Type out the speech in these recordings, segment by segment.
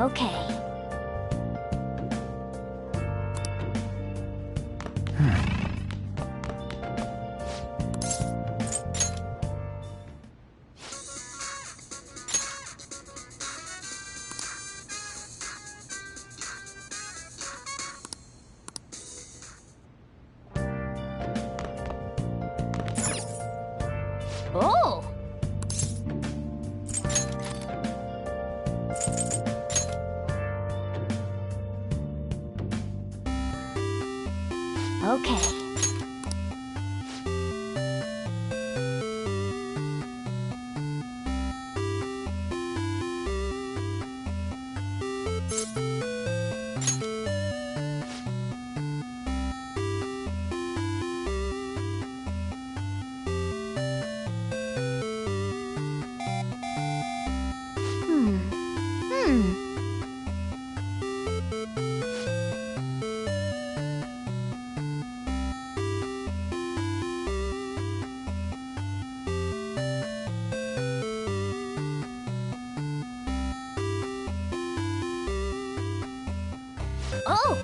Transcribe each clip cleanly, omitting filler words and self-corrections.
Okay. Oh! Okay. Hmm. Oh!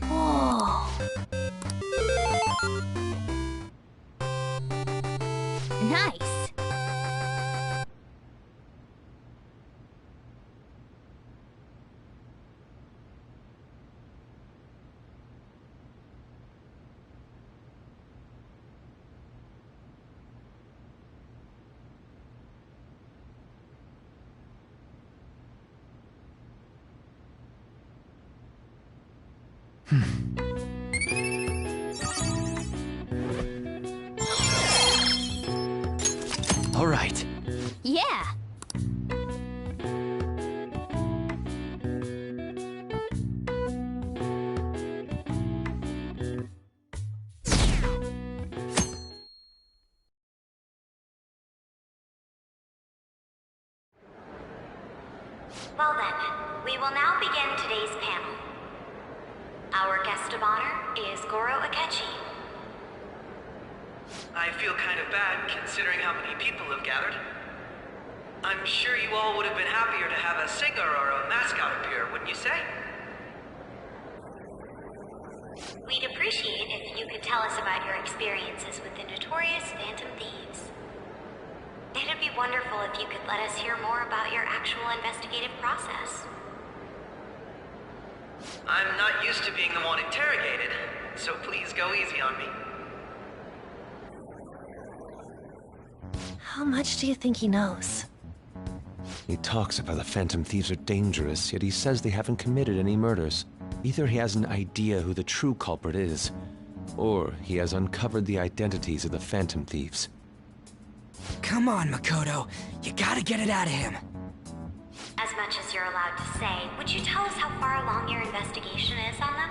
Whoa. Nice. All right. Yeah. Well then, we will now begin today's panel. Our guest of honor is Goro Akechi. I feel kind of bad considering how many people have gathered. I'm sure you all would have been happier to have a singer or a mascot appear, wouldn't you say? We'd appreciate if you could tell us about your experiences with the notorious Phantom Thieves. It'd be wonderful if you could let us hear more about your actual investigative process. I'm not used to being the one interrogated, so please go easy on me. How much do you think he knows? He talks about the Phantom Thieves are dangerous, yet he says they haven't committed any murders. Either he has an idea who the true culprit is, or he has uncovered the identities of the Phantom Thieves. Come on, Makoto. You gotta get it out of him. As much as you're allowed to say, would you tell us how far along your investigation is on them?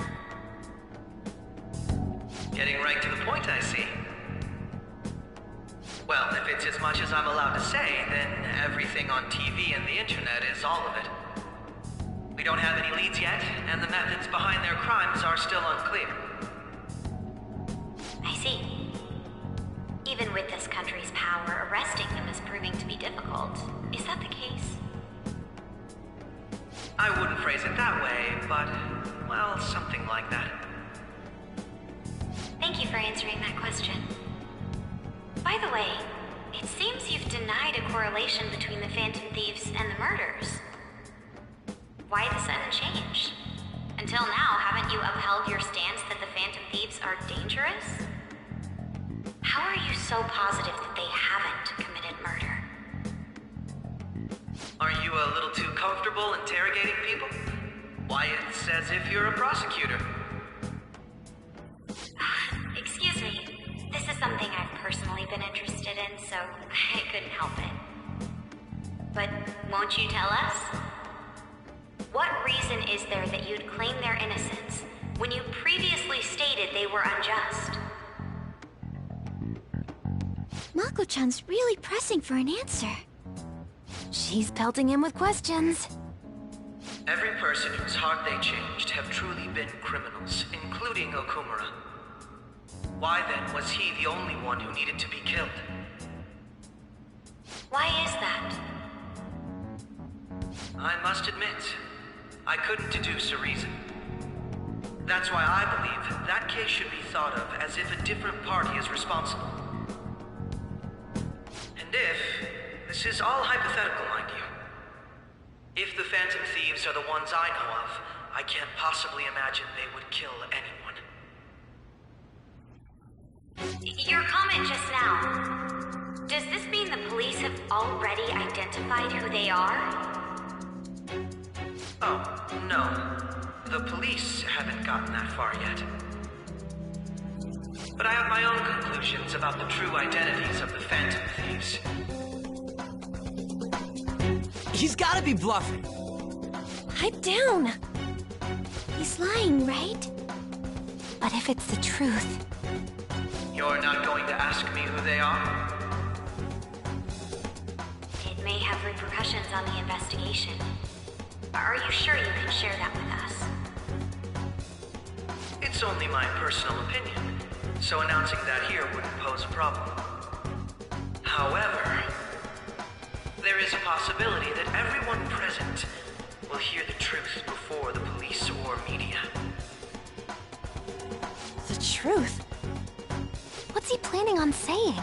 Getting right to the point, I see. Well, if it's as much as I'm allowed to say, then everything on TV and the internet is all of it. We don't have any leads yet, and the methods behind their crimes are still unclear. I see. Even with this country's power, arresting them is proving to be difficult. Is that the case? I wouldn't phrase it that way, but, well, something like that. Thank you for answering that question. By the way, it seems you've denied a correlation between the Phantom Thieves and the murders. Why the sudden change? Until now, haven't you upheld your stance that the Phantom Thieves are dangerous? How are you so positive that they haven't committed attempted murder. Are you a little too comfortable interrogating people? Why, it's as if you're a prosecutor. Excuse me. This is something I've personally been interested in, so I couldn't help it. But won't you tell us? What reason is there that you'd claim their innocence when you previously stated they were unjust? Mako-chan's really pressing for an answer. She's pelting him with questions. Every person whose heart they changed have truly been criminals, including Okumura. Why then was he the only one who needed to be killed? Why is that? I must admit, I couldn't deduce a reason. That's why I believe that case should be thought of as if a different party is responsible. And this is all hypothetical, mind you. If the Phantom Thieves are the ones I know of, I can't possibly imagine they would kill anyone. Your comment just now, does this mean the police have already identified who they are? Oh, no. The police haven't gotten that far yet. But I have my own conclusions about the true identities of the Phantom Thieves. He's gotta be bluffing. Pipe down. He's lying, right? But if it's the truth... You're not going to ask me who they are? It may have repercussions on the investigation. Are you sure you can share that with us? It's only my personal opinion, so announcing that here wouldn't pose a problem. However, there is a possibility that everyone present will hear the truth before the police or media. The truth? What's he planning on saying?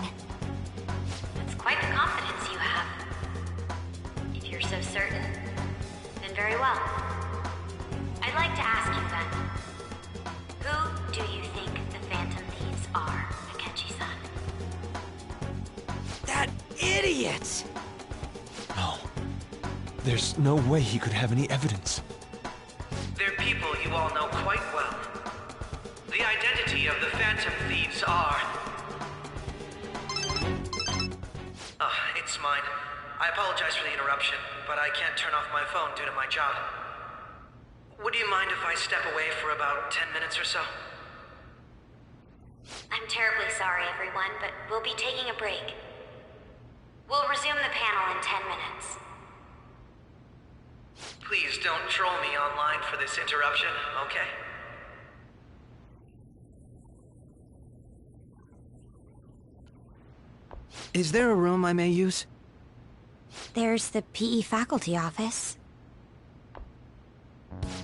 It's quite the confidence you have. If you're so certain, then very well. I'd like to ask you then, who do you think the Phantom Thieves are, Akechi-san? That idiot! No. There's no way he could have any evidence. They're people you all know quite well. The identity of the Phantom Thieves are... it's mine. I apologize for the interruption, but I can't turn off my phone due to my job. Would you mind if I step away for about 10 minutes or so? I'm terribly sorry, everyone, but we'll be taking a break. We'll resume the panel in 10 minutes. Please don't troll me online for this interruption, okay? Is there a room I may use? There's the PE faculty office.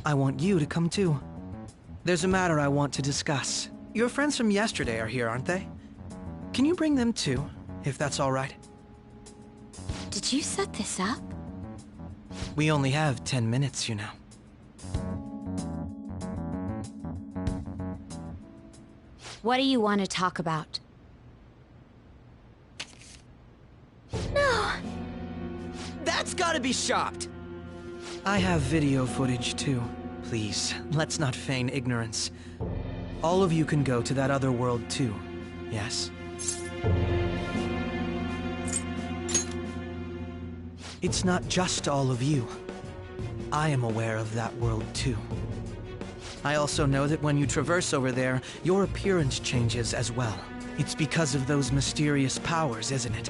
I want you to come too. There's a matter I want to discuss. Your friends from yesterday are here, aren't they? Can you bring them too, if that's all right? Did you set this up? We only have 10 minutes, you know. What do you want to talk about? No! That's gotta be shopped! I have video footage too. Please, let's not feign ignorance. All of you can go to that other world too, yes? It's not just all of you. I am aware of that world too. I also know that when you traverse over there, your appearance changes as well. It's because of those mysterious powers, isn't it?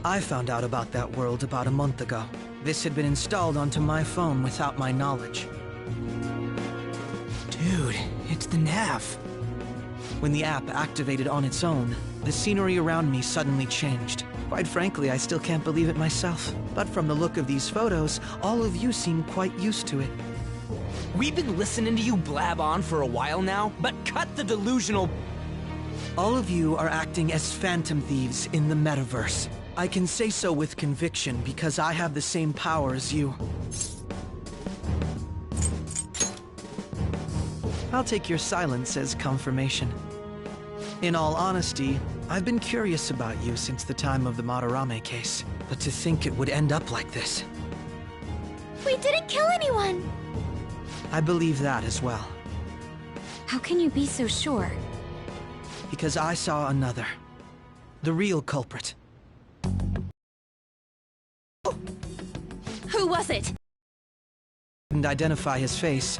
I found out about that world about a month ago. This had been installed onto my phone without my knowledge. Dude, it's the nav. When the app activated on its own, the scenery around me suddenly changed. Quite frankly, I still can't believe it myself. But from the look of these photos, all of you seem quite used to it. We've been listening to you blab on for a while now, but cut the delusional... All of you are acting as Phantom Thieves in the metaverse. I can say so with conviction because I have the same power as you. I'll take your silence as confirmation. In all honesty, I've been curious about you since the time of the Madarame case. But to think it would end up like this. We didn't kill anyone! I believe that as well. How can you be so sure? Because I saw another. The real culprit. Who was it? Couldn't identify his face.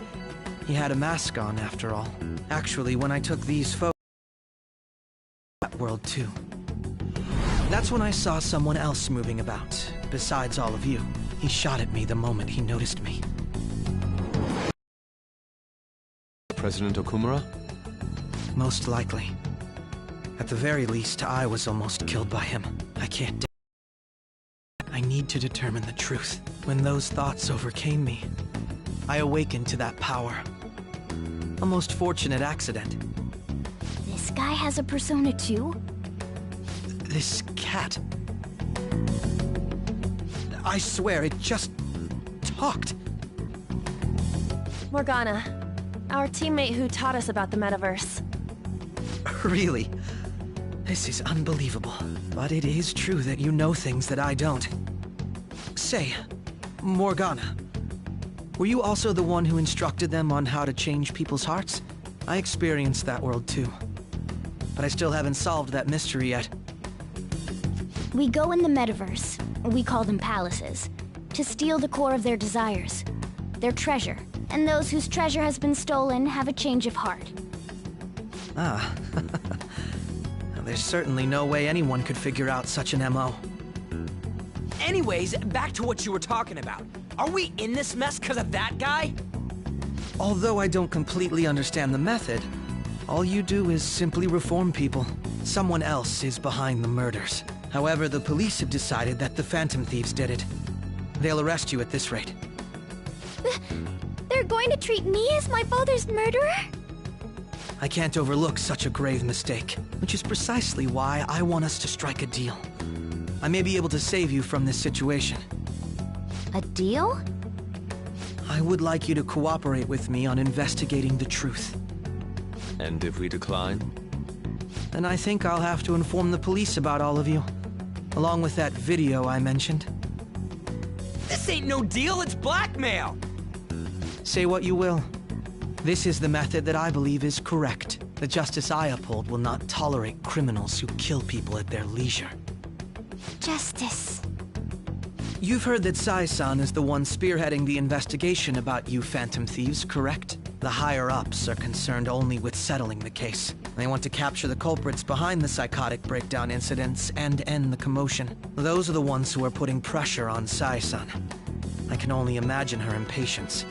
He had a mask on, after all. Actually, when I took these photos... that world too. That's when I saw someone else moving about, besides all of you. He shot at me the moment he noticed me. President Okumura? Most likely. At the very least, I was almost killed by him. I can't... I need to determine the truth. When those thoughts overcame me, I awakened to that power. A most fortunate accident. This guy has a persona too? This cat... I swear, it just... talked. Morgana, our teammate who taught us about the metaverse. Really? This is unbelievable. But it is true that you know things that I don't. Say, Morgana, were you also the one who instructed them on how to change people's hearts? I experienced that world too. But I still haven't solved that mystery yet. We go in the metaverse, we call them palaces, to steal the core of their desires, their treasure. And those whose treasure has been stolen have a change of heart. Ah. There's certainly no way anyone could figure out such an MO. Anyways, back to what you were talking about. Are we in this mess because of that guy? Although I don't completely understand the method, all you do is simply reform people. Someone else is behind the murders. However, the police have decided that the Phantom Thieves did it. They'll arrest you at this rate. They're going to treat me as my father's murderer? I can't overlook such a grave mistake, which is precisely why I want us to strike a deal. I may be able to save you from this situation. A deal? I would like you to cooperate with me on investigating the truth. And if we decline? Then I think I'll have to inform the police about all of you, along with that video I mentioned. This ain't no deal, it's blackmail! Say what you will. This is the method that I believe is correct. The justice I uphold will not tolerate criminals who kill people at their leisure. Justice. You've heard that Sai-san is the one spearheading the investigation about you Phantom Thieves, correct? The higher-ups are concerned only with settling the case. They want to capture the culprits behind the psychotic breakdown incidents and end the commotion. Those are the ones who are putting pressure on Sai-san. I can only imagine her impatience.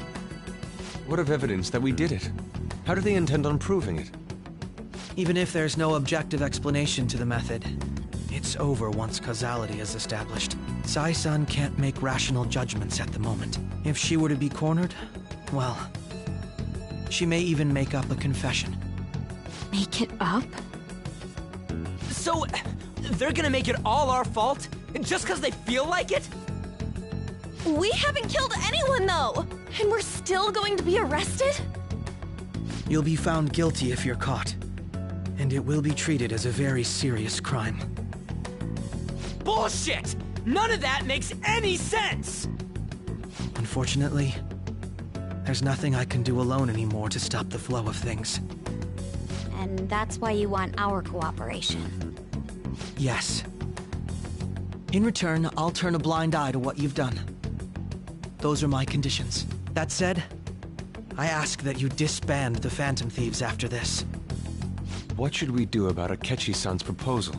What of evidence that we did it? How do they intend on proving it? Even if there's no objective explanation to the method, it's over once causality is established. Sai-san can't make rational judgments at the moment. If she were to be cornered, well, she may even make up a confession. Make it up? So, they're gonna make it all our fault? Just because they feel like it? We haven't killed anyone, though! And we're still going to be arrested? You'll be found guilty if you're caught. And it will be treated as a very serious crime. Bullshit! None of that makes any sense! Unfortunately, there's nothing I can do alone anymore to stop the flow of things. And that's why you want our cooperation. Yes. In return, I'll turn a blind eye to what you've done. Those are my conditions. That said, I ask that you disband the Phantom Thieves after this. What should we do about Akechi-san's proposal?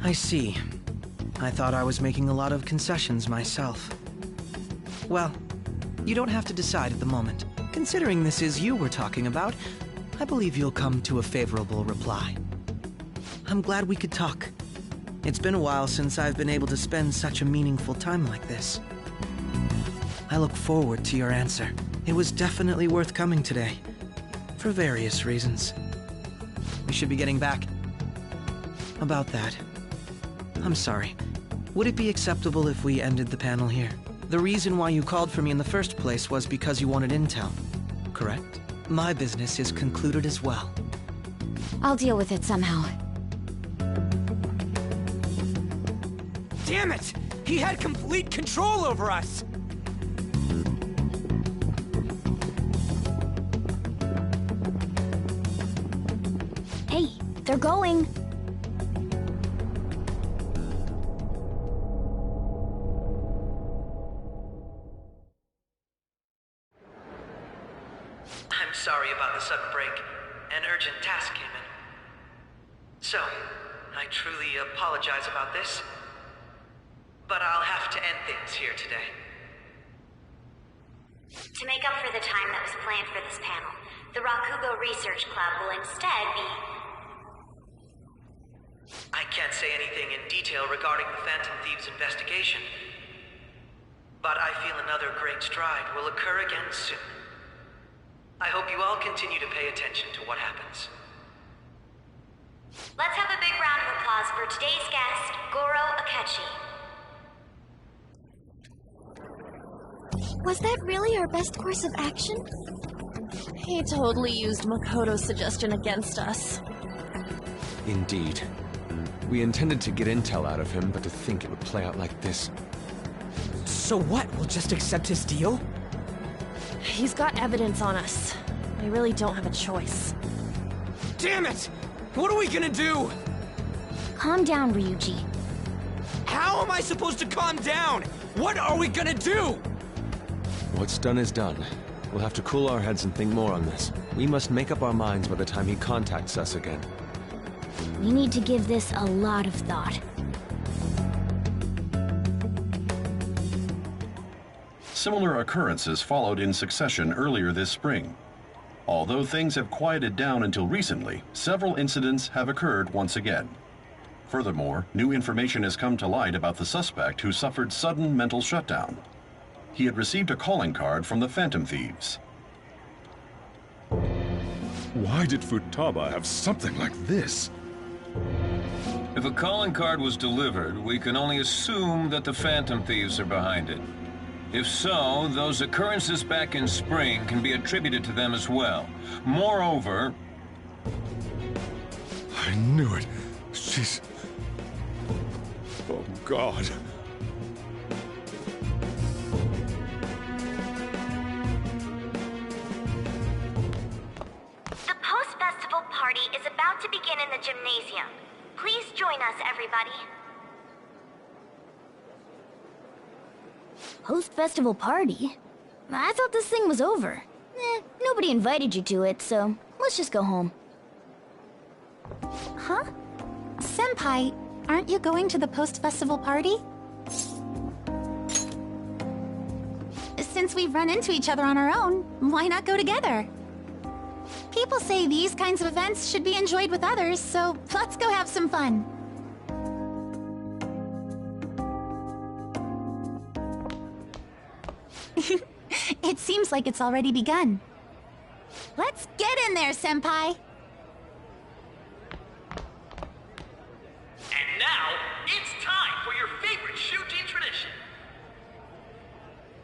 I see. I thought I was making a lot of concessions myself. Well, you don't have to decide at the moment. Considering this is you we're talking about, I believe you'll come to a favorable reply. I'm glad we could talk. It's been a while since I've been able to spend such a meaningful time like this. I look forward to your answer. It was definitely worth coming today, for various reasons. We should be getting back. About that, I'm sorry. Would it be acceptable if we ended the panel here? The reason why you called for me in the first place was because you wanted intel. correct? My business is concluded as well. I'll deal with it somehow. Damn it! He had complete control over us! Hey, they're going. I'm sorry about the sudden break. An urgent task came in. So, I truly apologize about this. But I'll have to end things here today. To make up for the time that was planned for this panel, the Rakugo Research Club will instead be... I can't say anything in detail regarding the Phantom Thieves investigation. But I feel another great stride will occur again soon. I hope you all continue to pay attention to what happens. Let's have a big round of applause for today's guest, Goro Akechi. Was that really our best course of action? He totally used Makoto's suggestion against us. Indeed. We intended to get intel out of him, but to think it would play out like this. So what? We'll just accept his deal? He's got evidence on us. We really don't have a choice. Damn it! What are we gonna do? Calm down, Ryuji. How am I supposed to calm down? What are we gonna do? What's done is done. We'll have to cool our heads and think more on this. We must make up our minds by the time he contacts us again. We need to give this a lot of thought. Similar occurrences followed in succession earlier this spring. Although things have quieted down until recently, several incidents have occurred once again. Furthermore, new information has come to light about the suspect who suffered sudden mental shutdown. He had received a calling card from the Phantom Thieves. Why did Futaba have something like this? If a calling card was delivered, we can only assume that the Phantom Thieves are behind it. If so, those occurrences back in spring can be attributed to them as well. Moreover... I knew it. She's... Oh, God. The post-festival party is about to begin in the gymnasium. Please join us, everybody. Post-festival party? I thought this thing was over. Nobody invited you to it, so let's just go home. Huh? Senpai, aren't you going to the post-festival party? Since we've run into each other on our own, why not go together? People say these kinds of events should be enjoyed with others, so let's go have some fun. It seems like it's already begun. Let's get in there, Senpai! And now, it's time for your favorite shooting tradition.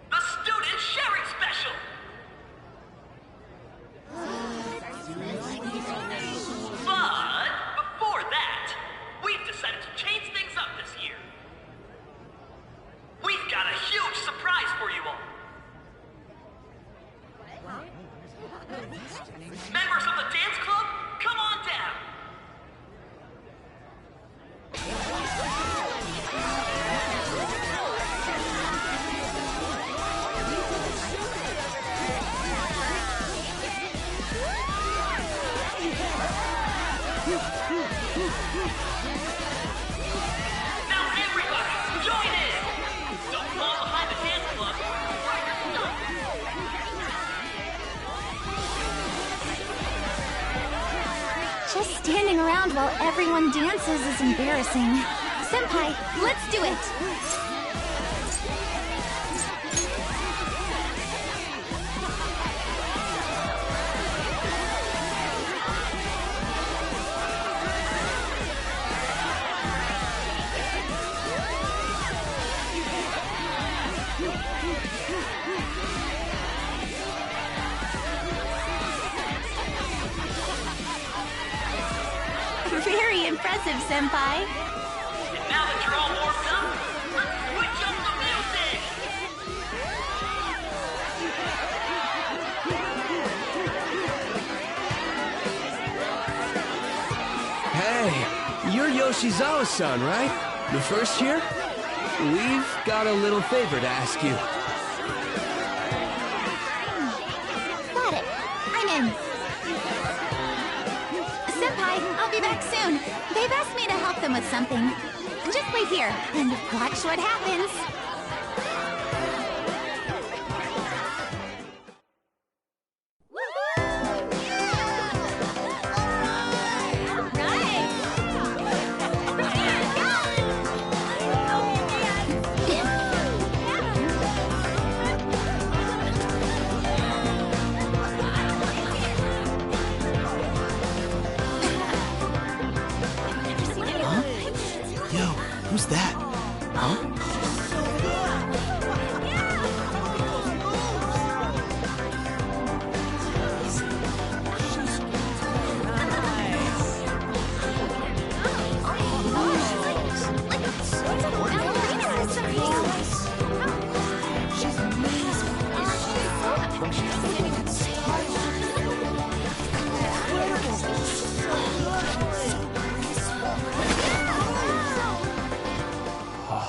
The Student Sharing Special! But before that, we've decided to change things up this year. We've got a huge surprise for you all. Members of the dance club, come on down. Now everybody, join in! Don't fall behind the dance club. Just standing around while everyone dances is embarrassing. Senpai, let's do it! impressive, Senpai. And now that you're all warmed up, let's switch up the music! Hey, you're Yoshizawa-san, right? The first year? We've got a little favor to ask you. Got it. I'm in. Senpai, I'll be back soon. They've asked me to help them with something. Just wait here and watch what happens. Who's that? Huh?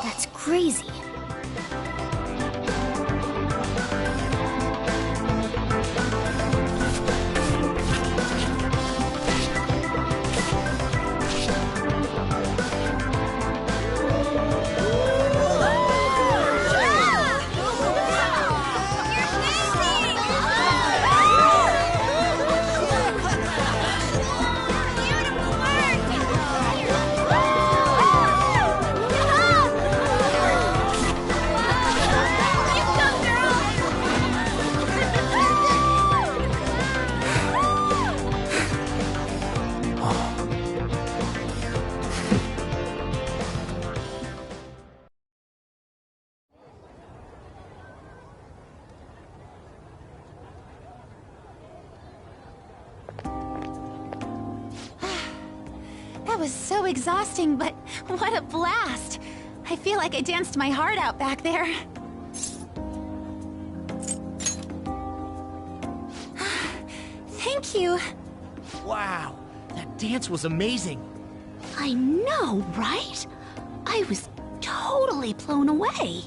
That's crazy. That was so exhausting, but what a blast! I feel like I danced my heart out back there. Thank you. Wow, that dance was amazing. I know, right? I was totally blown away.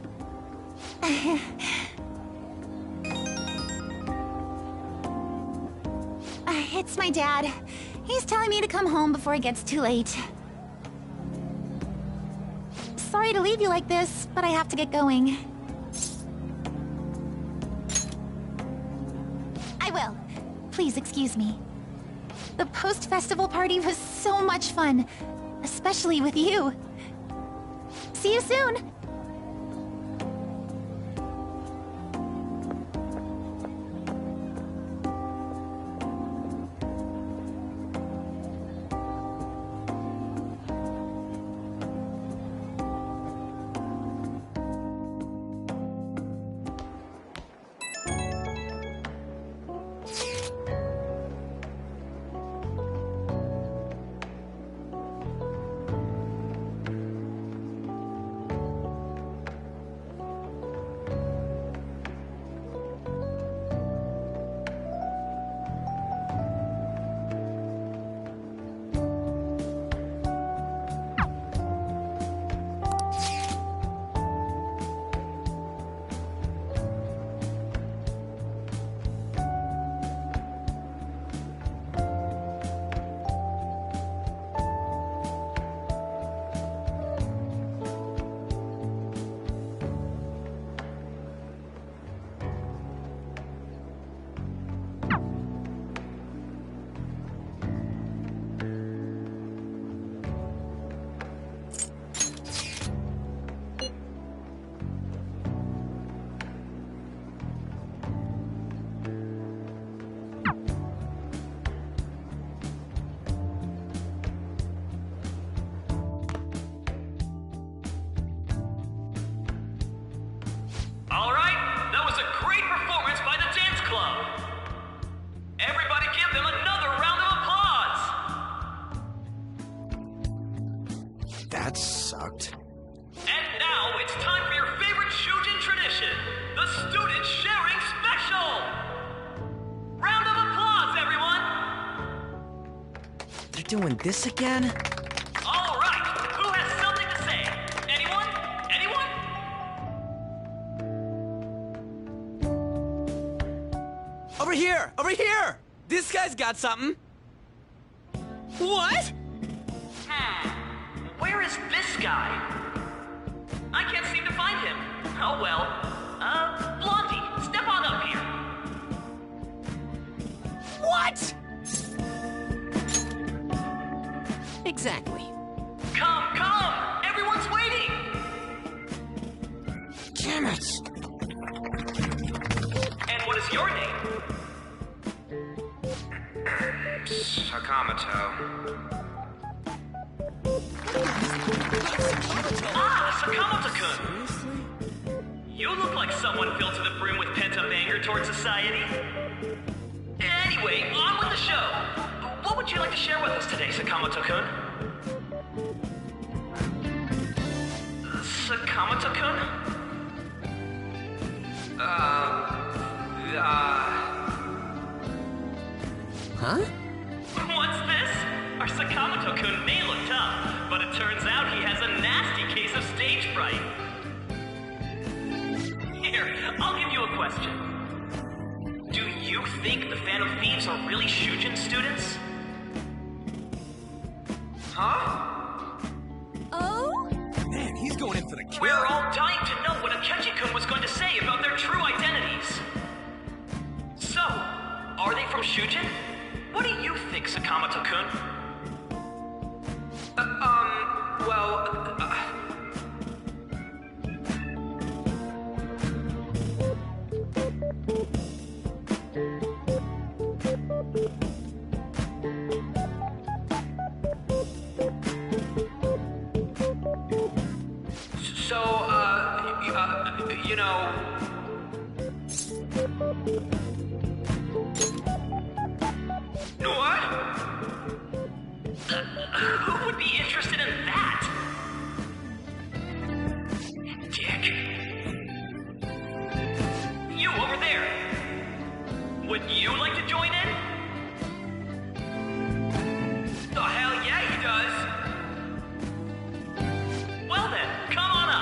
It's my dad. He's telling me to come home before it gets too late. Sorry to leave you like this, but I have to get going. I will. Please excuse me. The post-festival party was so much fun, especially with you. See you soon! doing this again? All right, who has something to say? Anyone? Anyone? Over here! Over here! This guy's got something. What? Where is this guy? I can't seem to find him. Oh well. Blondie, step on up here. What? Exactly. Come! Everyone's waiting! Damn it! And what is your name? Sakamoto. Sakamoto-kun! You look like someone filled to the brim with pent-up anger towards society. Anyway, on with the show. What would you like to share with us today, Sakamoto-kun? Sakamoto-kun? Huh? What's this? Our Sakamoto-kun may look tough, but it turns out he has a nasty case of stage fright. Here, I'll give you a question. Do you think the Phantom Thieves are really Shujin students? Huh? Oh? Man, he's going in for the kill. We're all dying to know what Akechi-kun was going to say about their true identities. So, are they from Shujin? What do you think, Sakamoto-kun? You know... What? Who would be interested in that? Dick. You over there. Would you like to join in? The hell yeah, he does. Well then, come on up.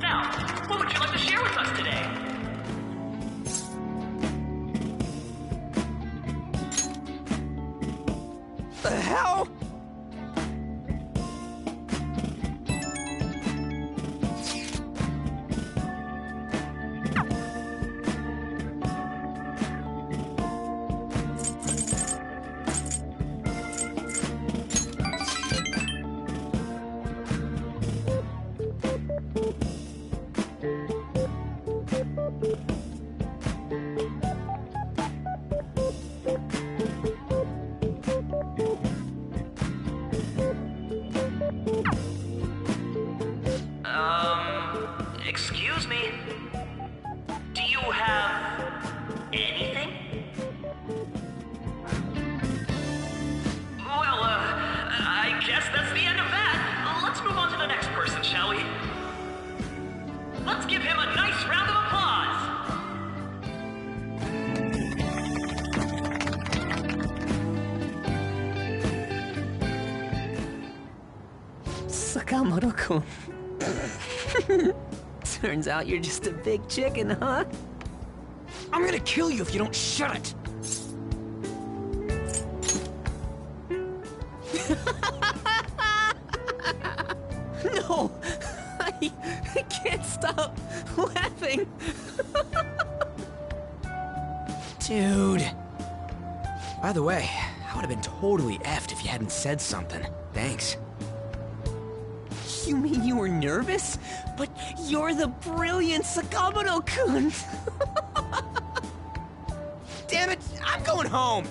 Now, what would you like to share with us today? The hell? Excuse me? Do you have anything? Well, I guess that's the end of that. Let's move on to the next person, shall we? Let's give him a nice round of applause! Sakamoto-kun. Turns out you're just a big chicken, huh? I'm gonna kill you if you don't shut it! No! I can't stop laughing! Dude. By the way, I would have been totally effed if you hadn't said something. Thanks. You mean you were nervous? But you're the brilliant Sakamoto-kun! Damn it! I'm going home!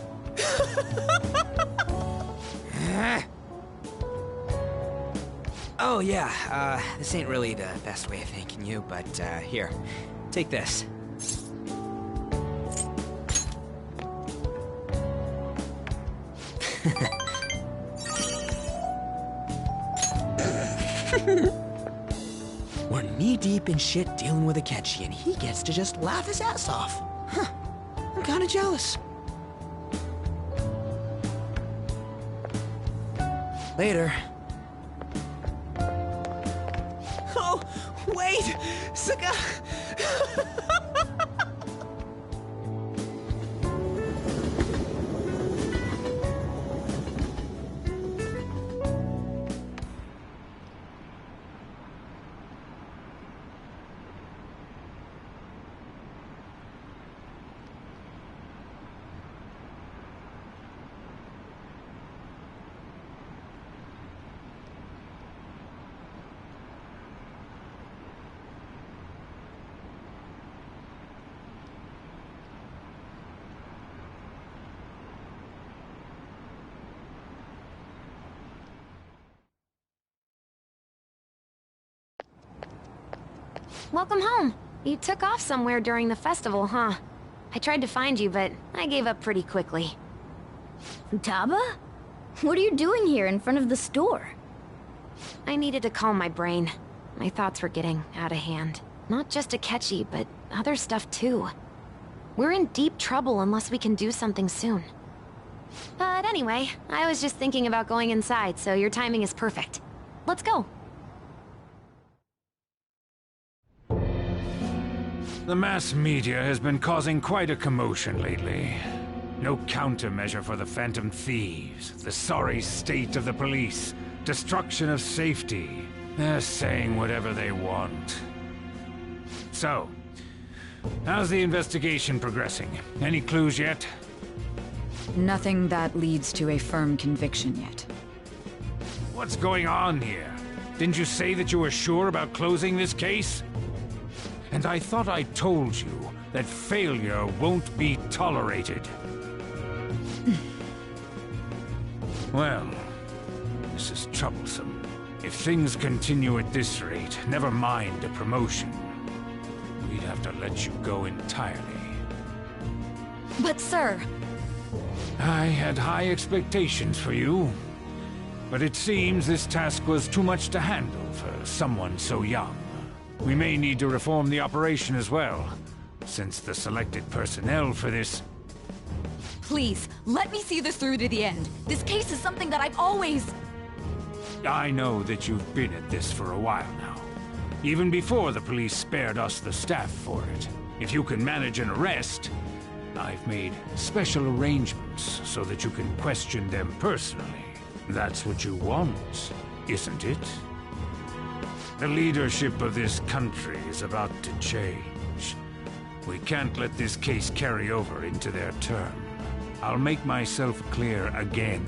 Oh yeah, this ain't really the best way of thanking you, but here, take this. We're knee-deep in shit dealing with Akechi, and he gets to just laugh his ass off. Huh. I'm kinda jealous. Later. Oh, wait! Saga... Welcome home. You took off somewhere during the festival, huh? I tried to find you, but I gave up pretty quickly. Futaba? What are you doing here in front of the store? I needed to calm my brain. My thoughts were getting out of hand. Not just Akechi, but other stuff too. We're in deep trouble unless we can do something soon. But anyway, I was just thinking about going inside, so your timing is perfect. Let's go. The mass media has been causing quite a commotion lately. No countermeasure for the Phantom Thieves, the sorry state of the police, destruction of safety. They're saying whatever they want. So, how's the investigation progressing? Any clues yet? Nothing that leads to a firm conviction yet. What's going on here? Didn't you say that you were sure about closing this case? And I thought I told you that failure won't be tolerated. Well, this is troublesome. If things continue at this rate, never mind a promotion. We'd have to let you go entirely. But sir... I had high expectations for you. But it seems this task was too much to handle for someone so young. We may need to reform the operation as well, since the selected personnel for this... Please, let me see this through to the end. This case is something that I've always... I know that you've been at this for a while now. Even before the police spared us the staff for it. If you can manage an arrest, I've made special arrangements so that you can question them personally. That's what you want, isn't it? The leadership of this country is about to change. We can't let this case carry over into their term. I'll make myself clear again.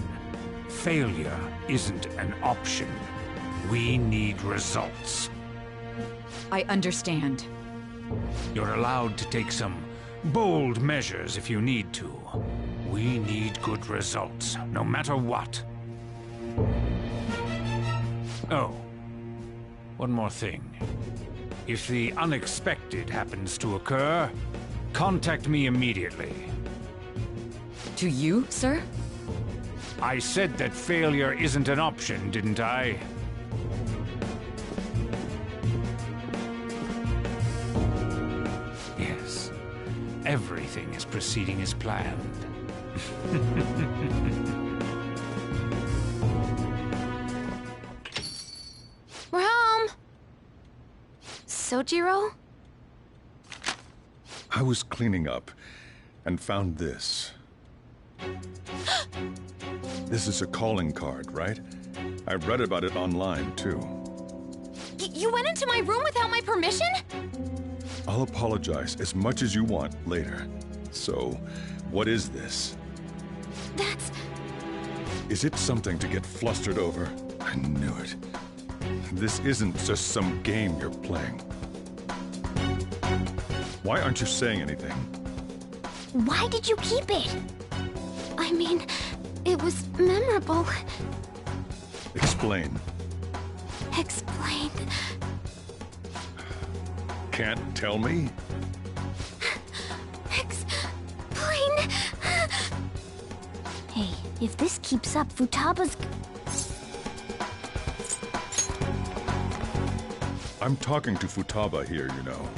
Failure isn't an option. We need results. I understand. You're allowed to take some bold measures if you need to. We need good results, no matter what. Oh. One more thing. If the unexpected happens to occur, contact me immediately. To you, sir? I said that failure isn't an option, didn't I? Yes. Everything is proceeding as planned. We're home! Sojiro? I was cleaning up and found this. This is a calling card, right? I read about it online, too. You went into my room without my permission? I'll apologize as much as you want later. So, what is this? That's... Is it something to get flustered over? I knew it. This isn't just some game you're playing. Why aren't you saying anything? Why did you keep it? I mean, it was memorable. Explain. Explain. Can't tell me? Explain. Hey, if this keeps up, Futaba's... I'm talking to Futaba here, you know.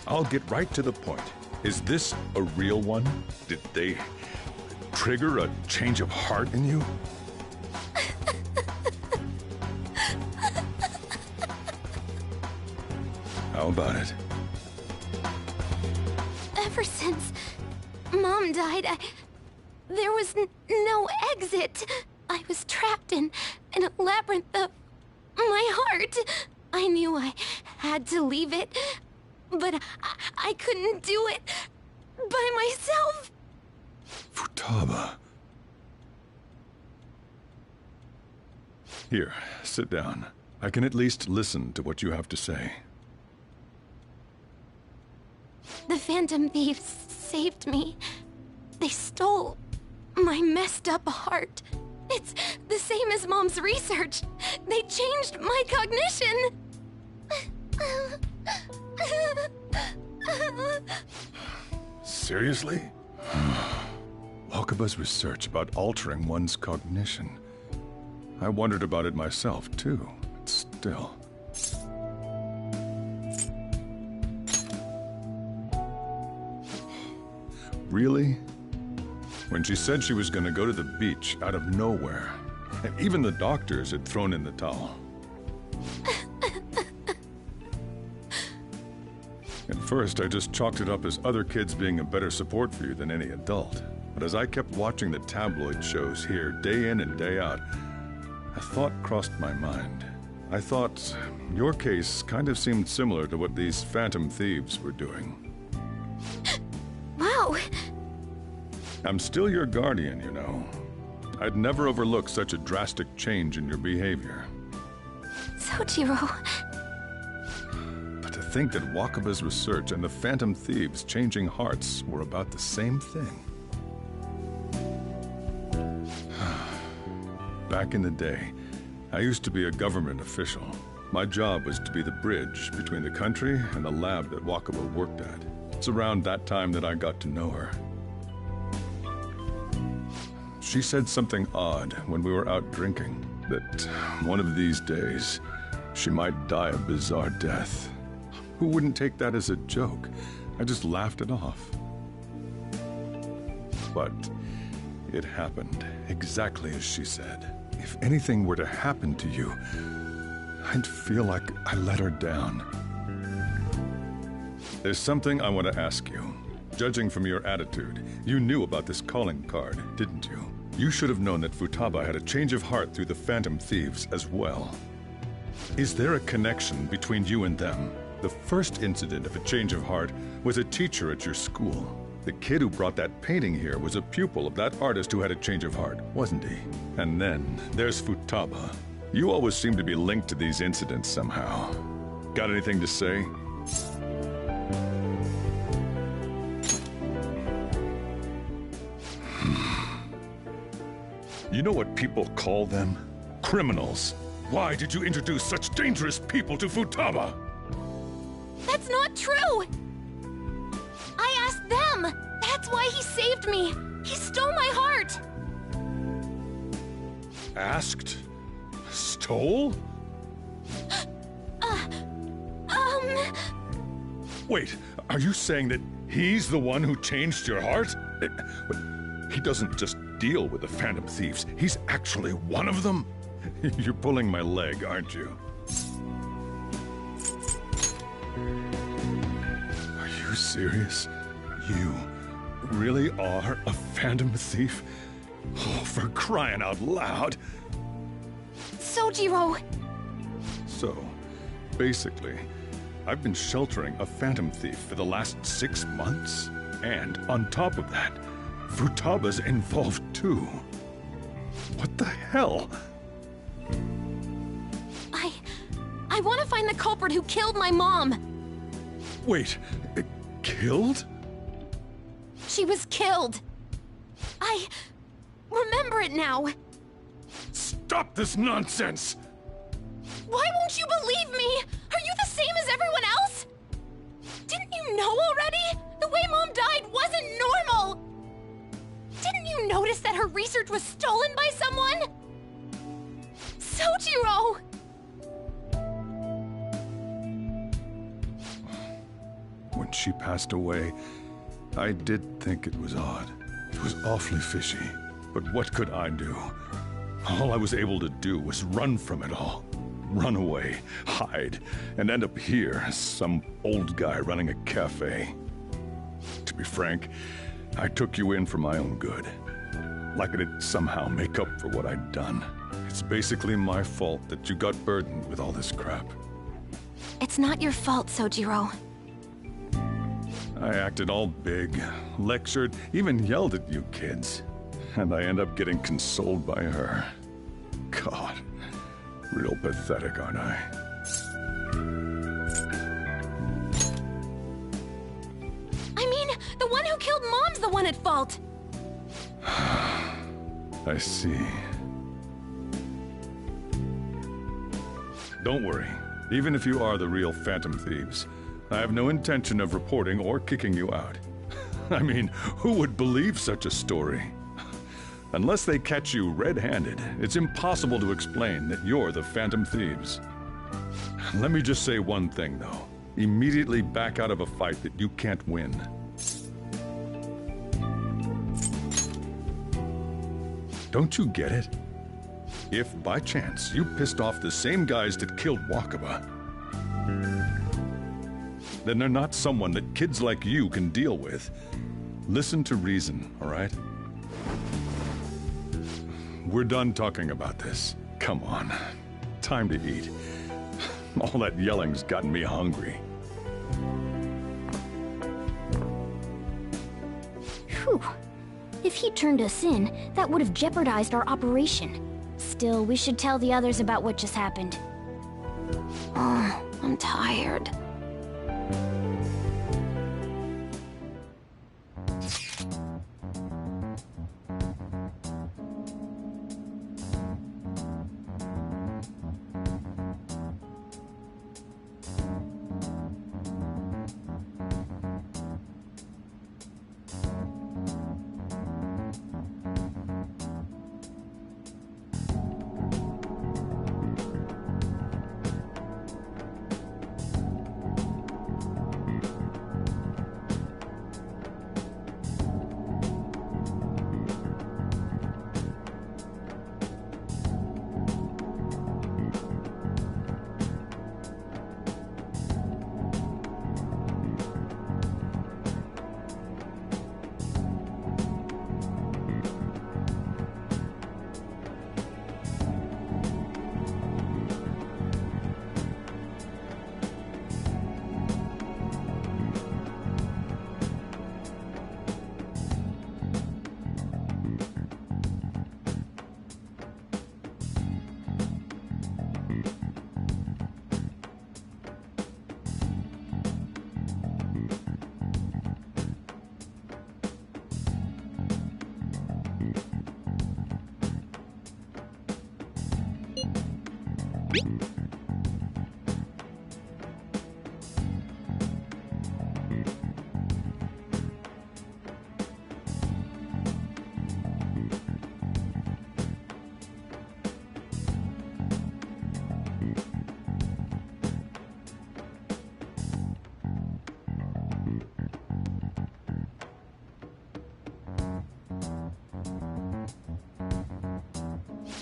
I'll get right to the point. Is this a real one? Did they trigger a change of heart in you? How about it? Ever since Mom died, there was no exit. I was trapped in a labyrinth of my heart. I knew I had to leave it, but I couldn't do it by myself. Futaba. Here, sit down. I can at least listen to what you have to say. The Phantom Thieves saved me. They stole my messed up heart. It's the same as Mom's research. They changed my cognition. Seriously? Wakaba's research about altering one's cognition. I wondered about it myself, too. But still. Really? When she said she was going to go to the beach out of nowhere, and even the doctors had thrown in the towel. At first, I just chalked it up as other kids being a better support for you than any adult. But as I kept watching the tabloid shows here, day in and day out, a thought crossed my mind. I thought your case kind of seemed similar to what these Phantom Thieves were doing. Wow. I'm still your guardian, you know. I'd never overlook such a drastic change in your behavior. Sojiro. But to think that Wakaba's research and the Phantom Thieves changing hearts were about the same thing. Back in the day, I used to be a government official. My job was to be the bridge between the country and the lab that Wakaba worked at. It's around that time that I got to know her. She said something odd when we were out drinking, that one of these days, she might die a bizarre death. Who wouldn't take that as a joke? I just laughed it off. But it happened exactly as she said. If anything were to happen to you, I'd feel like I let her down. There's something I want to ask you. Judging from your attitude, you knew about this calling card, didn't you? You should have known that Futaba had a change of heart through the Phantom Thieves as well. Is there a connection between you and them? The first incident of a change of heart was a teacher at your school. The kid who brought that painting here was a pupil of that artist who had a change of heart, wasn't he? And then there's Futaba. You always seem to be linked to these incidents somehow. Got anything to say? You know what people call them? Criminals. Why did you introduce such dangerous people to Futaba? That's not true! I asked them! That's why he saved me! He stole my heart! Asked? Stole? Wait, are you saying that he's the one who changed your heart? He doesn't just deal with the Phantom Thieves. He's actually one of them? You're pulling my leg, aren't you? Are you serious? You really are a Phantom Thief? Oh, for crying out loud! Sojiro! So, basically, I've been sheltering a Phantom Thief for the last 6 months. And on top of that, Futaba's involved too. What the hell? I want to find the culprit who killed my mom. Wait, killed? She was killed. I remember it now. Stop this nonsense! Why won't you believe me? Are you the same as everyone else? Didn't you know already? The way Mom died wasn't normal. Didn't you notice that her research was stolen by someone? Sojiro! When she passed away, I did think it was odd. It was awfully fishy. But what could I do? All I was able to do was run from it all. run away, hide, and end up here, some old guy running a cafe. To be frank, I took you in for my own good. Like it'd somehow make up for what I'd done. It's basically my fault that you got burdened with all this crap. It's not your fault, Sojiro. I acted all big, lectured, even yelled at you kids. And I end up getting consoled by her. God, real pathetic, aren't I? I mean, the one who killed Mom's the one at fault! I see. Don't worry. Even if you are the real Phantom Thieves, I have no intention of reporting or kicking you out. I mean, who would believe such a story? Unless they catch you red-handed, it's impossible to explain that you're the Phantom Thieves. Let me just say one thing, though. Immediately back out of a fight that you can't win. Don't you get it? If, by chance, you pissed off the same guys that killed Wakaba, then they're not someone that kids like you can deal with. Listen to reason, all right? We're done talking about this. Come on. Time to eat. All that yelling's gotten me hungry. Whew. If he turned us in, that would have jeopardized our operation. Still, we should tell the others about what just happened. Oh, I'm tired.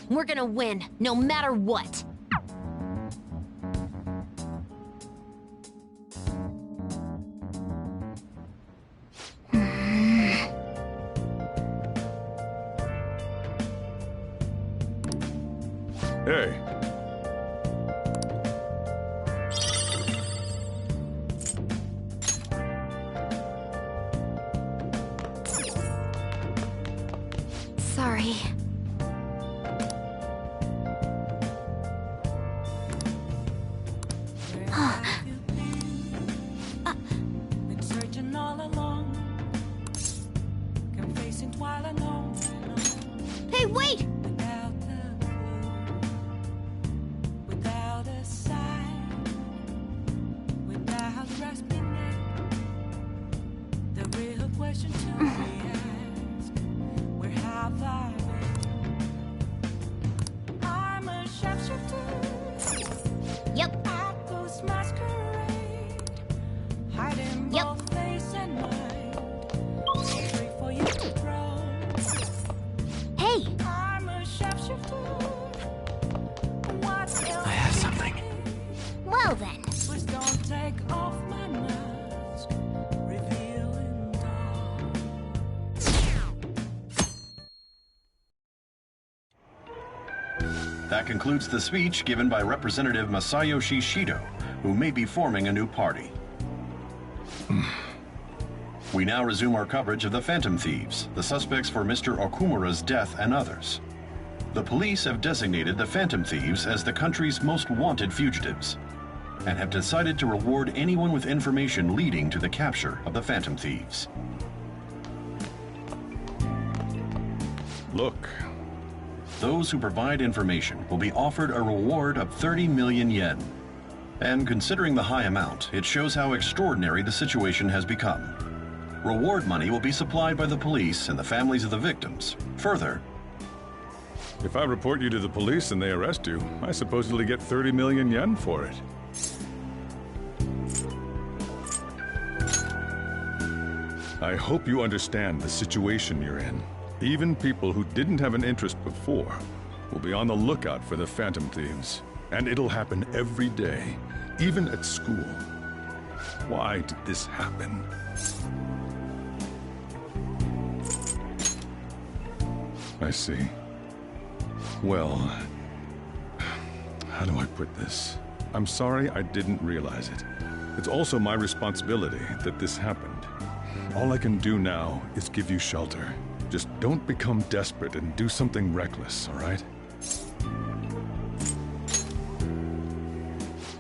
We're gonna win, no matter what. Hey. Sorry. Been searching all along, confessing while alone. Hey, wait! Without a sign, without grasping it, the real question to be asked: where have I been? Please don't take off my mask, revealing dark. That concludes the speech given by Representative Masayoshi Shido, who may be forming a new party. We now resume our coverage of the Phantom Thieves, the suspects for Mr. Okumura's death and others. The police have designated the Phantom Thieves as the country's most wanted fugitives, and have decided to reward anyone with information leading to the capture of the Phantom Thieves. Look. Those who provide information will be offered a reward of 30 million yen. And considering the high amount, it shows how extraordinary the situation has become. Reward money will be supplied by the police and the families of the victims. Further, If I report you to the police and they arrest you, I supposedly get 30 million yen for it. I hope you understand the situation you're in. Even people who didn't have an interest before will be on the lookout for the Phantom Thieves. And it'll happen every day, even at school. Why did this happen? I see. Well, how do I put this? I'm sorry I didn't realize it. It's also my responsibility that this happened. All I can do now is give you shelter. Just don't become desperate and do something reckless, all right?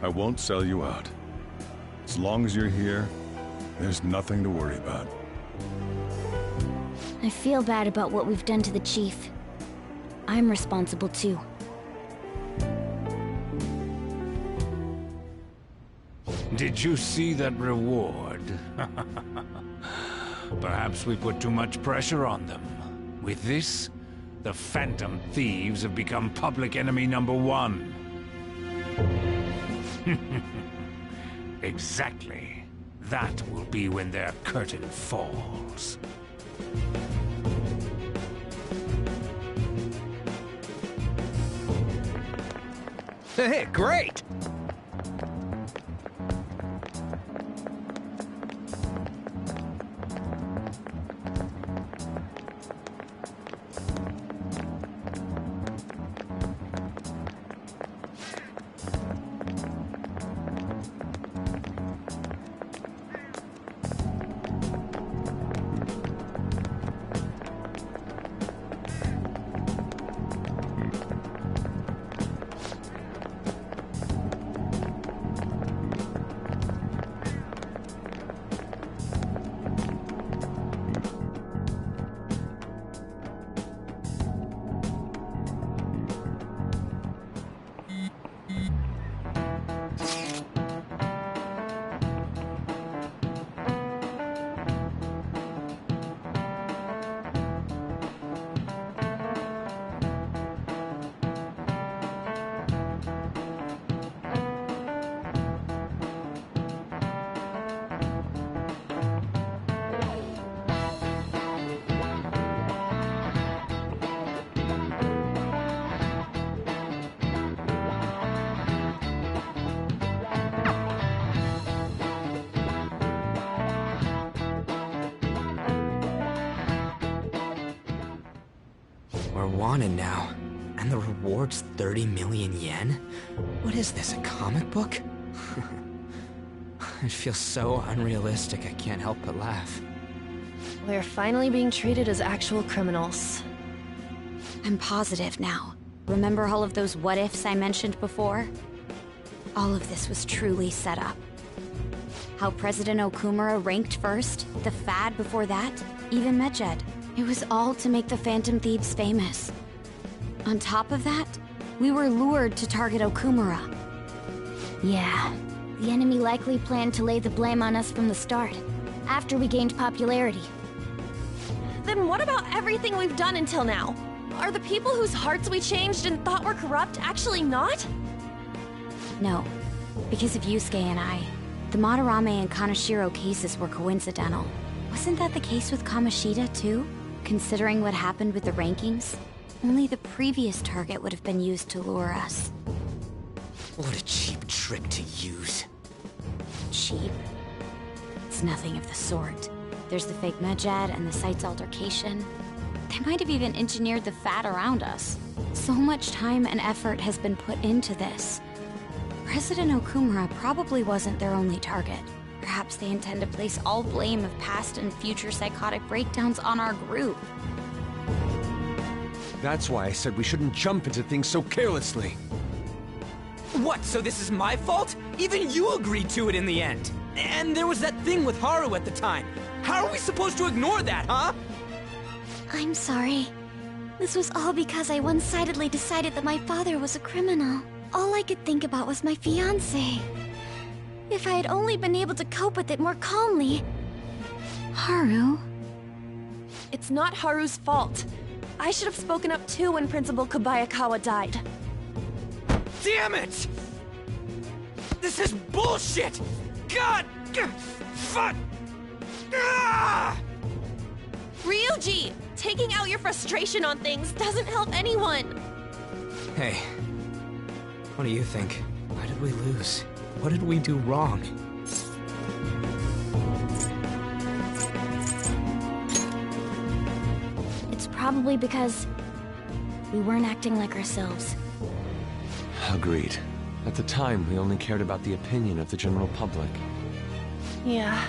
I won't sell you out. As long as you're here, there's nothing to worry about. I feel bad about what we've done to the chief. I'm responsible too. Did you see that reward? Perhaps we put too much pressure on them. With this, the Phantom Thieves have become public enemy #1. Exactly. That will be when their curtain falls. Hey, great! We're wanted now. And the reward's 30 million yen? What is this, a comic book? It feels so unrealistic I can't help but laugh. We're finally being treated as actual criminals. I'm positive now. Remember all of those what-ifs I mentioned before? All of this was truly set up. How President Okumura ranked first, the Fad before that, even Medjed. It was all to make the Phantom Thieves famous. On top of that, we were lured to target Okumura. Yeah, the enemy likely planned to lay the blame on us from the start, after we gained popularity. Then what about everything we've done until now? Are the people whose hearts we changed and thought were corrupt actually not? No, because of Yusuke and I. The Madarame and Kaneshiro cases were coincidental. Wasn't that the case with Kamoshida, too? Considering what happened with the rankings, only the previous target would have been used to lure us. What a cheap trick to use. cheap. It's nothing of the sort. There's the fake Medjed and the site's altercation. They might have even engineered the fat around us. So much time and effort has been put into this. President Okumura probably wasn't their only target. Perhaps they intend to place all blame of past and future psychotic breakdowns on our group. That's why I said we shouldn't jump into things so carelessly. What, so this is my fault? Even you agreed to it in the end. And there was that thing with Haru at the time. How are we supposed to ignore that, huh? I'm sorry. This was all because I one-sidedly decided that my father was a criminal. All I could think about was my fiancé. If I had only been able to cope with it more calmly... Haru? It's not Haru's fault. I should have spoken up too when Principal Kobayakawa died. Damn it! This is bullshit! God! Fuck! Ah! Ryuji! Taking out your frustration on things doesn't help anyone! Hey, what do you think? Why did we lose? What did we do wrong? It's probably because we weren't acting like ourselves. Agreed. At the time, we only cared about the opinion of the general public. Yeah,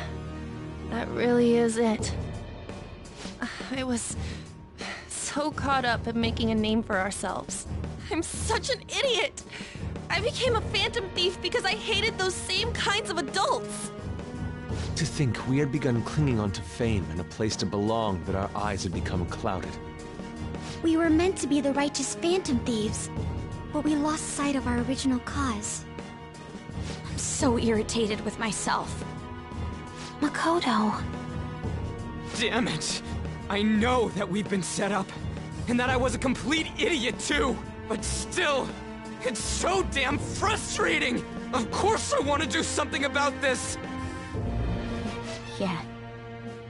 that really is it. I was so caught up in making a name for ourselves. I'm such an idiot! I became a phantom thief because I hated those same kinds of adults! To think we had begun clinging onto fame and a place to belong, that our eyes had become clouded. We were meant to be the righteous phantom thieves, but we lost sight of our original cause. I'm so irritated with myself. Makoto. Damn it! I know that we've been set up, and that I was a complete idiot too! But still, it's so damn frustrating! Of course I want to do something about this! Yeah.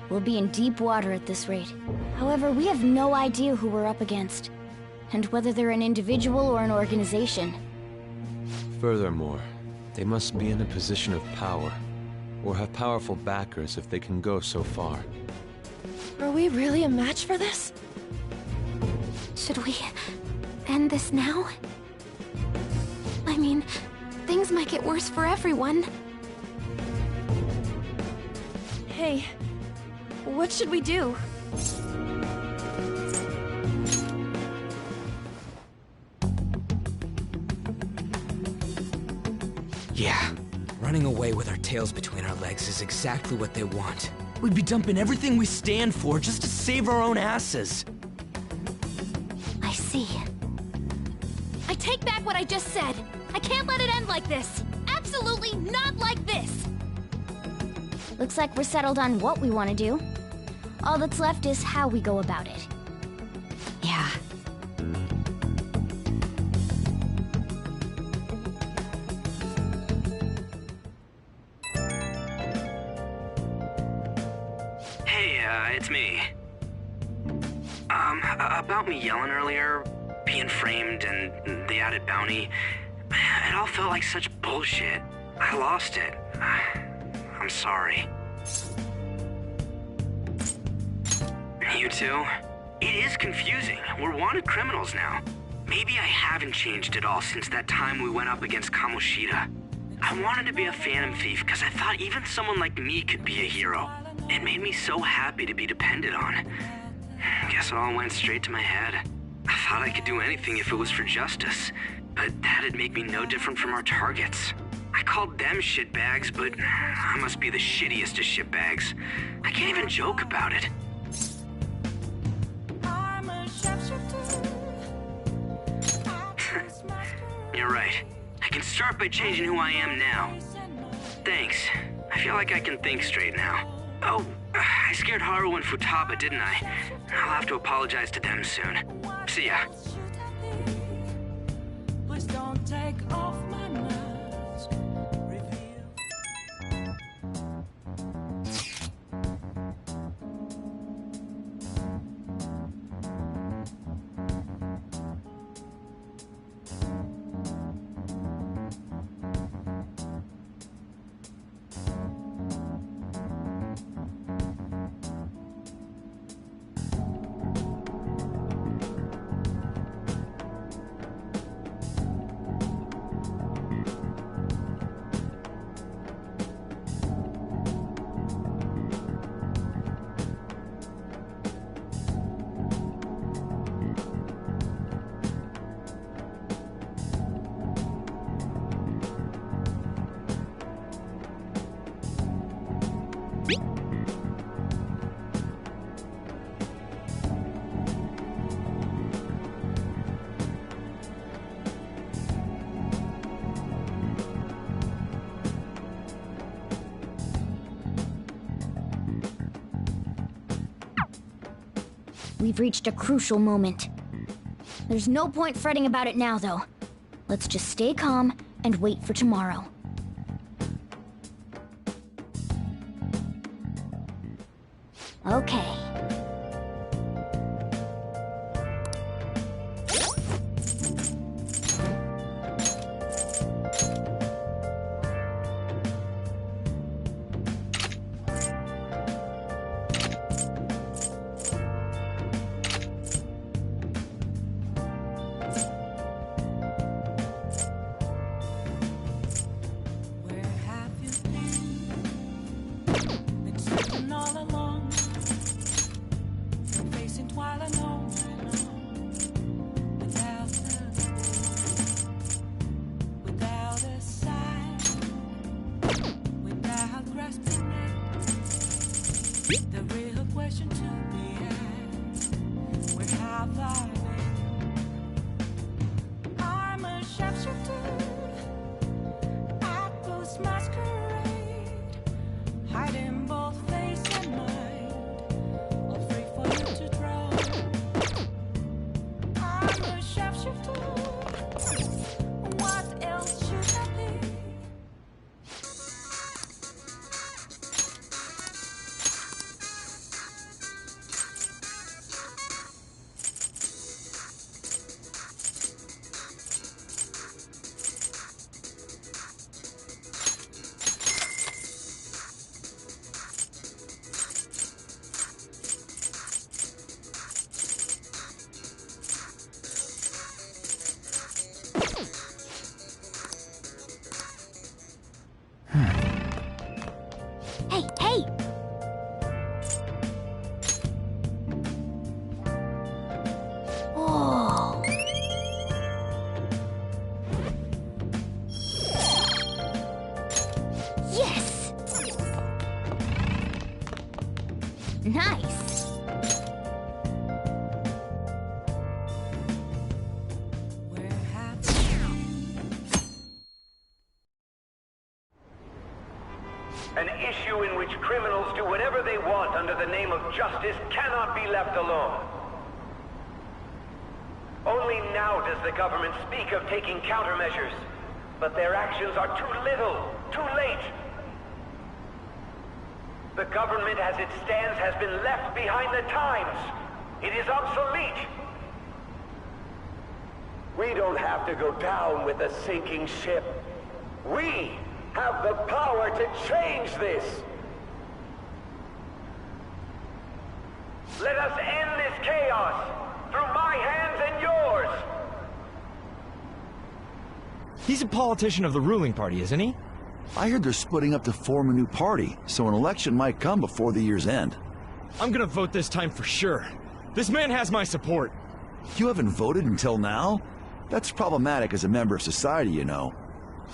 We'll be in deep water at this rate. However, we have no idea who we're up against, and whether they're an individual or an organization. Furthermore, they must be in a position of power, or have powerful backers if they can go so far. Are we really a match for this? Should we end this now? I mean, things might get worse for everyone. Hey, what should we do? Yeah, running away with our tails between our legs is exactly what they want. We'd be dumping everything we stand for just to save our own asses. I see. I take back what I just said. I can't let it end like this. Absolutely not like this! Looks like we're settled on what we want to do. All that's left is how we go about it. Yeah. Hey, it's me. About me yelling earlier, being framed, and the added bounty, it all felt like such bullshit. I lost it. I'm sorry. You too? It is confusing. We're wanted criminals now. Maybe I haven't changed at all since that time we went up against Kamoshida. I wanted to be a phantom thief because I thought even someone like me could be a hero. It made me so happy to be depended on. Guess it all went straight to my head. I thought I could do anything if it was for justice, but that'd make me no different from our targets. I called them shitbags, but I must be the shittiest of shitbags. I can't even joke about it. You're right. I can start by changing who I am now. Thanks. I feel like I can think straight now. Oh, I scared Haru and Futaba, didn't I? I'll have to apologize to them soon. See ya. Please don't take off my mask. Reveal. We've reached a crucial moment. There's no point fretting about it now, though. Let's just stay calm and wait for tomorrow. Okay. Hey! Oh. Yes! Nice! An issue in which criminals do whatever they want under the name of justice cannot be left alone. Only now does the government speak of taking countermeasures, but their actions are too little, too late. The government as it stands has been left behind the times. It is obsolete. We don't have to go down with a sinking ship. We have the power to change this. Let us end this chaos through my hands and yours. He's a politician of the ruling party, isn't he? I heard they're splitting up to form a new party, so an election might come before the year's end. I'm gonna vote this time for sure. This man has my support. You haven't voted until now? That's problematic as a member of society, you know.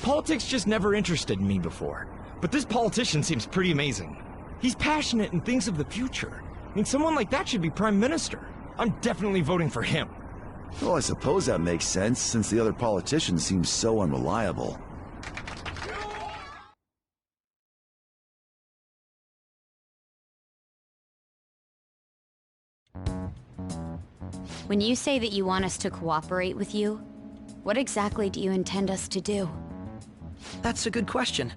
Politics just never interested me before. But this politician seems pretty amazing. He's passionate and thinks of the future. I mean, someone like that should be prime minister. I'm definitely voting for him. Well, I suppose that makes sense, since the other politicians seem so unreliable. When you say that you want us to cooperate with you, what exactly do you intend us to do? That's a good question.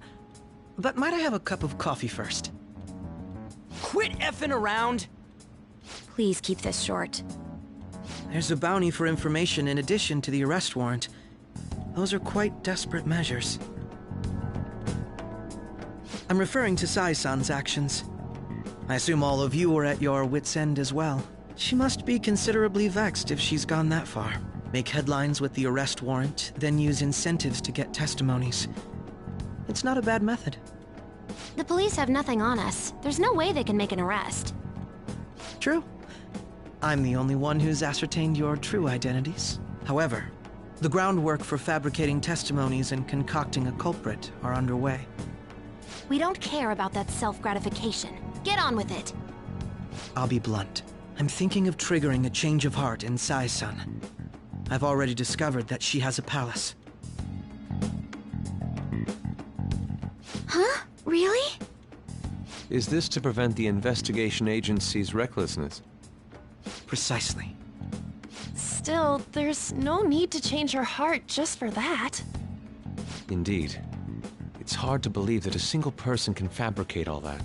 But might I have a cup of coffee first? Quit effing around! Please keep this short. There's a bounty for information in addition to the arrest warrant. Those are quite desperate measures. I'm referring to Sai-san's actions. I assume all of you are at your wits' end as well. She must be considerably vexed if she's gone that far. Make headlines with the arrest warrant, then use incentives to get testimonies. It's not a bad method. The police have nothing on us. There's no way they can make an arrest. True. I'm the only one who's ascertained your true identities. However, the groundwork for fabricating testimonies and concocting a culprit are underway. We don't care about that self-gratification. Get on with it. I'll be blunt. I'm thinking of triggering a change of heart in Sai-san. I've already discovered that she has a palace. Huh? Really? Is this to prevent the investigation agency's recklessness? Precisely. Still, there's no need to change her heart just for that. Indeed. It's hard to believe that a single person can fabricate all that.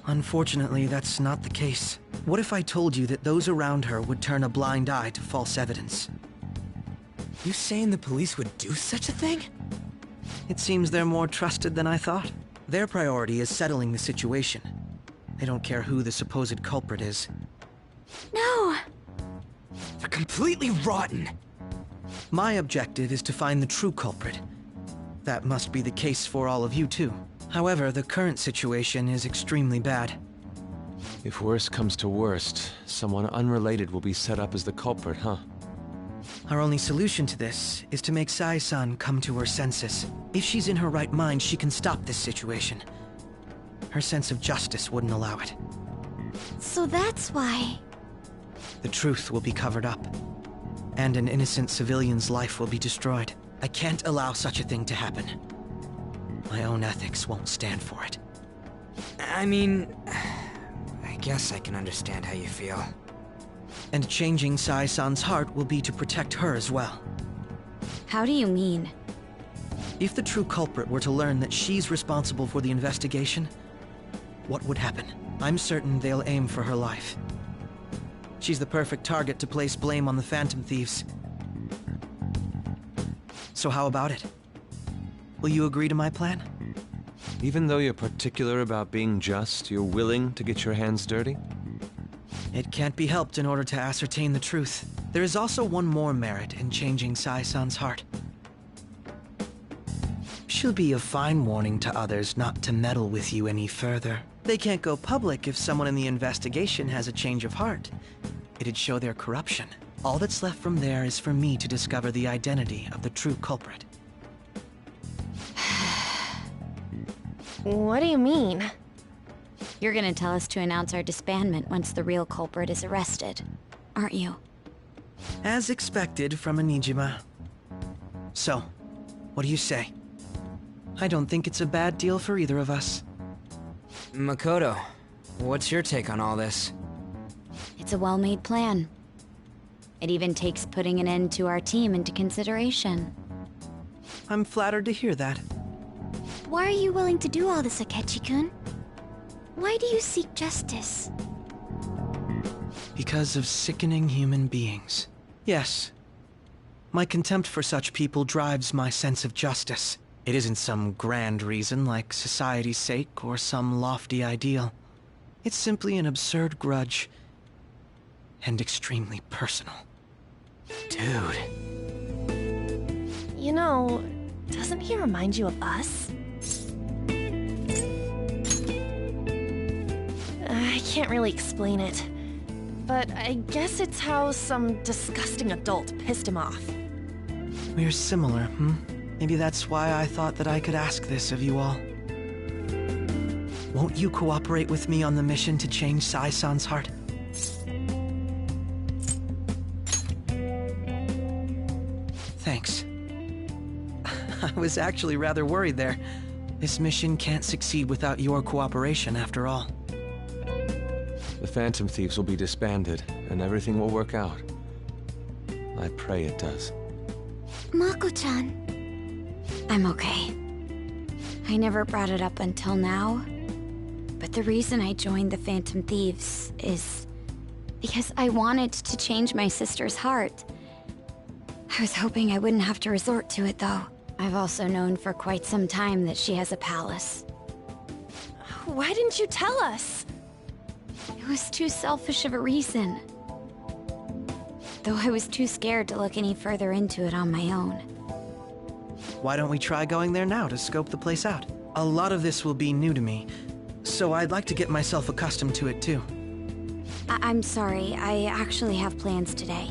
Unfortunately, that's not the case. What if I told you that those around her would turn a blind eye to false evidence? You saying the police would do such a thing? It seems they're more trusted than I thought. Their priority is settling the situation. They don't care who the supposed culprit is. No! They're completely rotten! My objective is to find the true culprit. That must be the case for all of you too. However, the current situation is extremely bad. If worst comes to worst, someone unrelated will be set up as the culprit, huh? Our only solution to this is to make Sai-san come to her senses. If she's in her right mind, she can stop this situation. Her sense of justice wouldn't allow it. So that's why... The truth will be covered up, and an innocent civilian's life will be destroyed. I can't allow such a thing to happen. My own ethics won't stand for it. I mean... I guess I can understand how you feel. And changing Sai-san's heart will be to protect her as well. How do you mean? If the true culprit were to learn that she's responsible for the investigation, what would happen? I'm certain they'll aim for her life. She's the perfect target to place blame on the Phantom Thieves. So how about it? Will you agree to my plan? Even though you're particular about being just, you're willing to get your hands dirty? It can't be helped in order to ascertain the truth. There is also one more merit in changing Sai-san's heart. She'll be a fine warning to others not to meddle with you any further. They can't go public if someone in the investigation has a change of heart. It'd show their corruption. All that's left from there is for me to discover the identity of the true culprit. What do you mean? You're gonna tell us to announce our disbandment once the real culprit is arrested, aren't you? As expected from Onijima. So, what do you say? I don't think it's a bad deal for either of us. Makoto, what's your take on all this? It's a well-made plan. It even takes putting an end to our team into consideration. I'm flattered to hear that. Why are you willing to do all this, Akechi-kun? Why do you seek justice? Because of sickening human beings. Yes. My contempt for such people drives my sense of justice. It isn't some grand reason like society's sake or some lofty ideal. It's simply an absurd grudge. And extremely personal. Dude. You know, doesn't he remind you of us? I can't really explain it, but I guess it's how some disgusting adult pissed him off. We're similar, hmm? Maybe that's why I thought that I could ask this of you all. Won't you cooperate with me on the mission to change Sai-san's heart? Thanks. I was actually rather worried there. This mission can't succeed without your cooperation, after all. The Phantom Thieves will be disbanded, and everything will work out. I pray it does. Mako-chan. I'm okay. I never brought it up until now, but the reason I joined the Phantom Thieves is because I wanted to change my sister's heart. I was hoping I wouldn't have to resort to it, though. I've also known for quite some time that she has a palace. Why didn't you tell us? It was too selfish of a reason. Though I was too scared to look any further into it on my own. Why don't we try going there now to scope the place out? A lot of this will be new to me, so I'd like to get myself accustomed to it too. I'm sorry, I actually have plans today.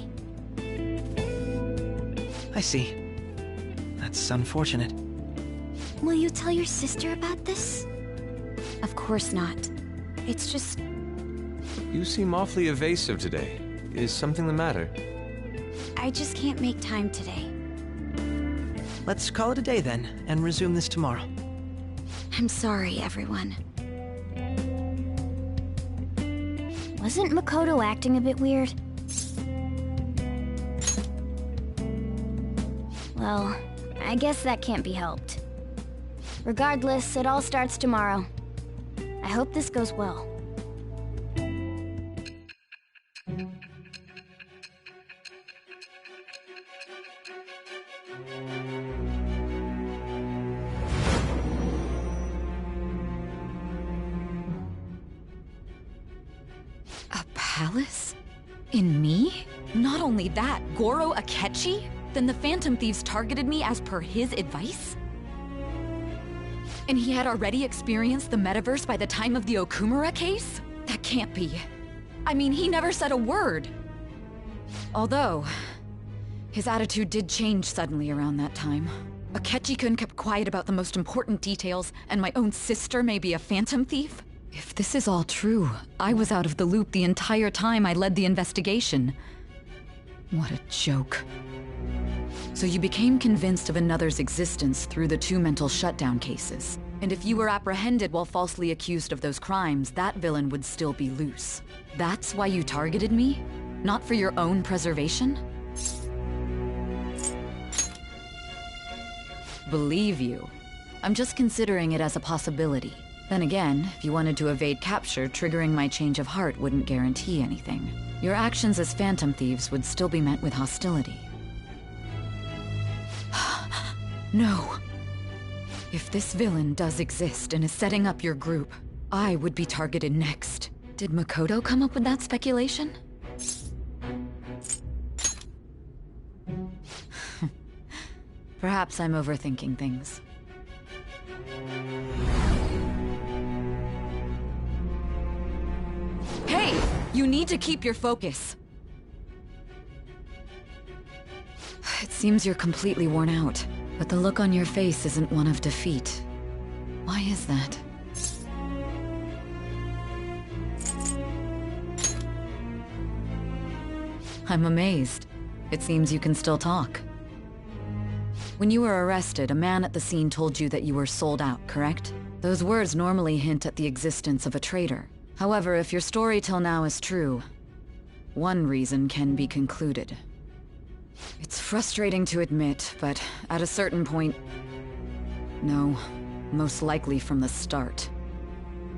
I see. That's unfortunate. Will you tell your sister about this? Of course not. It's just... You seem awfully evasive today. Is something the matter? I just can't make time today. Let's call it a day then, and resume this tomorrow. I'm sorry, everyone. Wasn't Makoto acting a bit weird? Well, I guess that can't be helped. Regardless, it all starts tomorrow. I hope this goes well. A palace? In me? Not only that, Goro Akechi? Then the Phantom Thieves targeted me as per his advice? And he had already experienced the metaverse by the time of the Okumura case? That can't be. I mean, he never said a word. Although, his attitude did change suddenly around that time. Akechi-kun kept quiet about the most important details, and my own sister may be a Phantom Thief? If this is all true, I was out of the loop the entire time I led the investigation. What a joke. So you became convinced of another's existence through the 2 mental shutdown cases. And if you were apprehended while falsely accused of those crimes, that villain would still be loose. That's why you targeted me? Not for your own preservation? Believe you. I'm just considering it as a possibility. Then again, if you wanted to evade capture, triggering my change of heart wouldn't guarantee anything. Your actions as Phantom Thieves would still be met with hostility. No. If this villain does exist and is setting up your group, I would be targeted next. Did Makoto come up with that speculation? Perhaps I'm overthinking things. Hey! You need to keep your focus. It seems you're completely worn out, but the look on your face isn't one of defeat. Why is that? I'm amazed. It seems you can still talk. When you were arrested, a man at the scene told you that you were sold out, correct? Those words normally hint at the existence of a traitor. However, if your story till now is true, one reason can be concluded. It's frustrating to admit, but at a certain point... No, most likely from the start.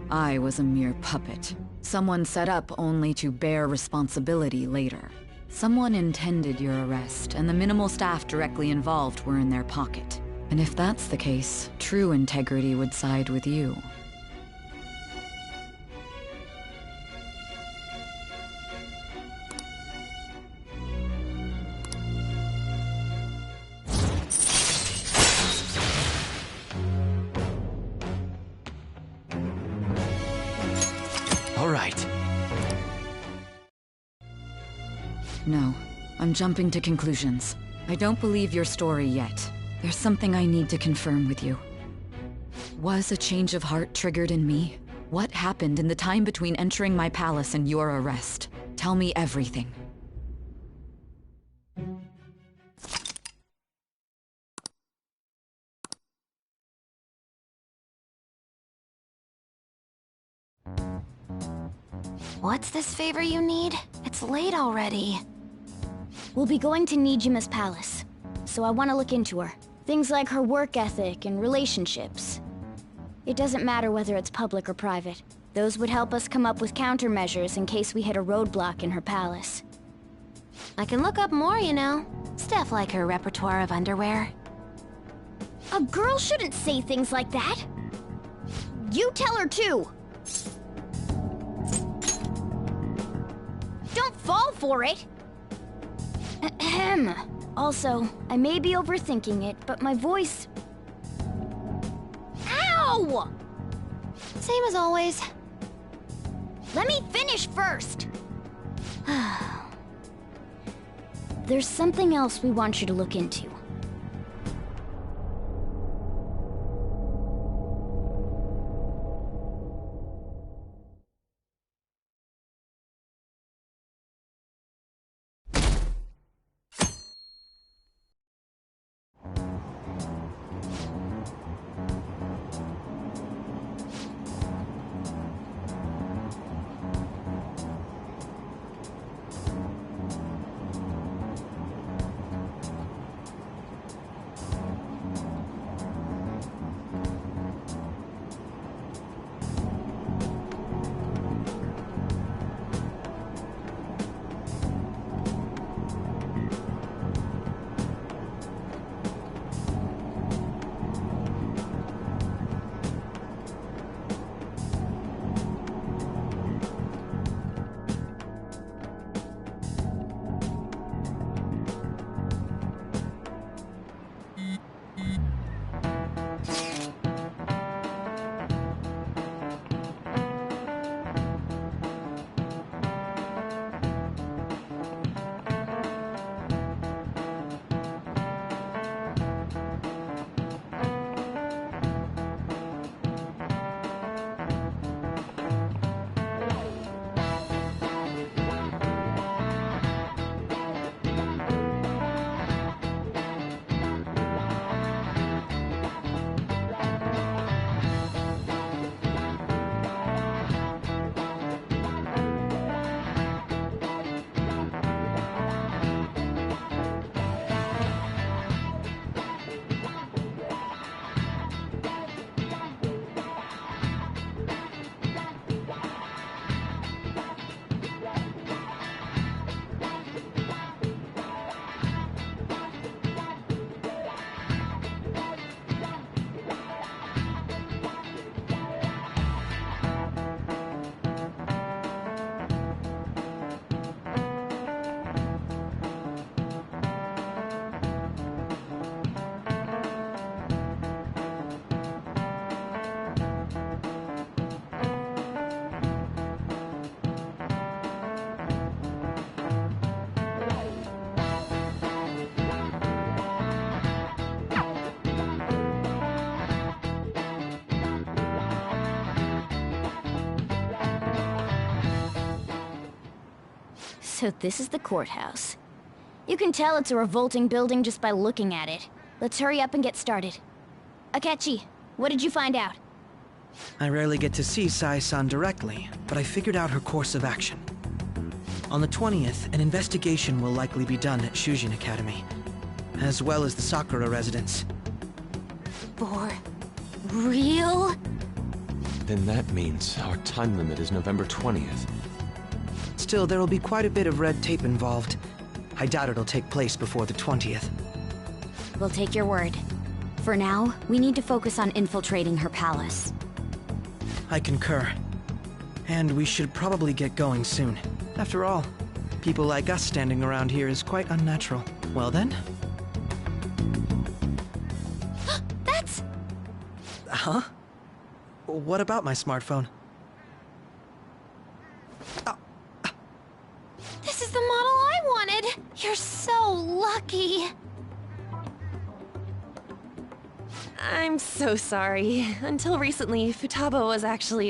I was a mere puppet. Someone set up only to bear responsibility later. Someone intended your arrest, and the minimal staff directly involved were in their pocket. And if that's the case, true integrity would side with you. No, I'm jumping to conclusions. I don't believe your story yet. There's something I need to confirm with you. Was a change of heart triggered in me? What happened in the time between entering my palace and your arrest? Tell me everything. What's this favor you need? It's late already. We'll be going to Nijima's palace, so I want to look into her. Things like her work ethic and relationships. It doesn't matter whether it's public or private. Those would help us come up with countermeasures in case we hit a roadblock in her palace. I can look up more, you know. Stuff like her repertoire of underwear. A girl shouldn't say things like that. You tell her too. Don't fall for it! Ahem. Also, I may be overthinking it, but my voice... Ow! Same as always. Let me finish first! There's something else we want you to look into. So this is the courthouse. You can tell it's a revolting building just by looking at it. Let's hurry up and get started. Akechi, what did you find out? I rarely get to see Sai-san directly, but I figured out her course of action. On the 20th, an investigation will likely be done at Shujin Academy, as well as the Sakura residence. For real? Then that means our time limit is November 20th. Still, there will be quite a bit of red tape involved. I doubt it'll take place before the 20th. We'll take your word. For now, we need to focus on infiltrating her palace. I concur. And we should probably get going soon. After all, people like us standing around here is quite unnatural. Well then? That's... Huh? What about my smartphone? This is the model I wanted! You're so lucky! I'm so sorry. Until recently, Futaba was actually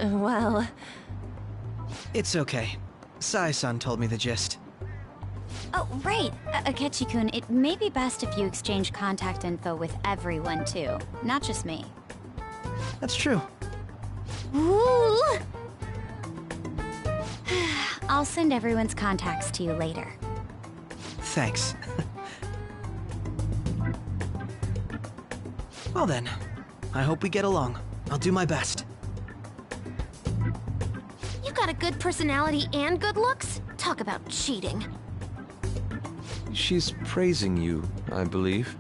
well... It's okay. Sai-san told me the gist. Oh, right. Akechi-kun, it may be best if you exchange contact info with everyone, too. Not just me. That's true. Ooh! I'll send everyone's contacts to you later. Thanks. Well then, I hope we get along. I'll do my best. You got a good personality and good looks? Talk about cheating. She's praising you, I believe.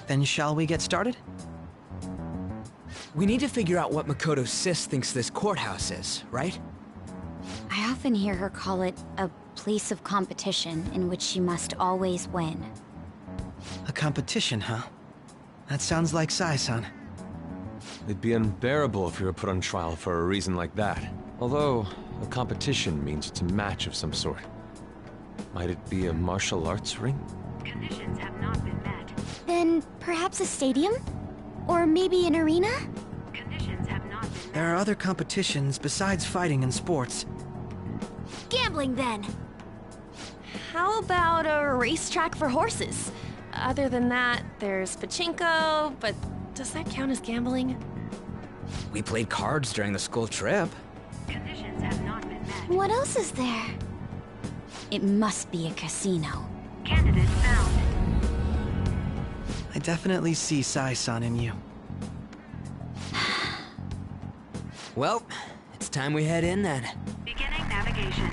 Then shall we get started? We need to figure out what Makoto Sis thinks this courthouse is, right? I often hear her call it a place of competition in which she must always win. A competition, huh? That sounds like Sai-san. It'd be unbearable if we were put on trial for a reason like that. Although, a competition means it's a match of some sort. Might it be a martial arts ring? Conditions have not been met. Then perhaps a stadium? Or maybe an arena? Conditions have not been met. There are other competitions besides fighting and sports. Gambling, then! How about a racetrack for horses? Other than that, there's pachinko, but does that count as gambling? We played cards during the school trip. Conditions have not been met. What else is there? It must be a casino. Candidate found. I definitely see Sai-san in you. Well, it's time we head in then. Beginning navigation.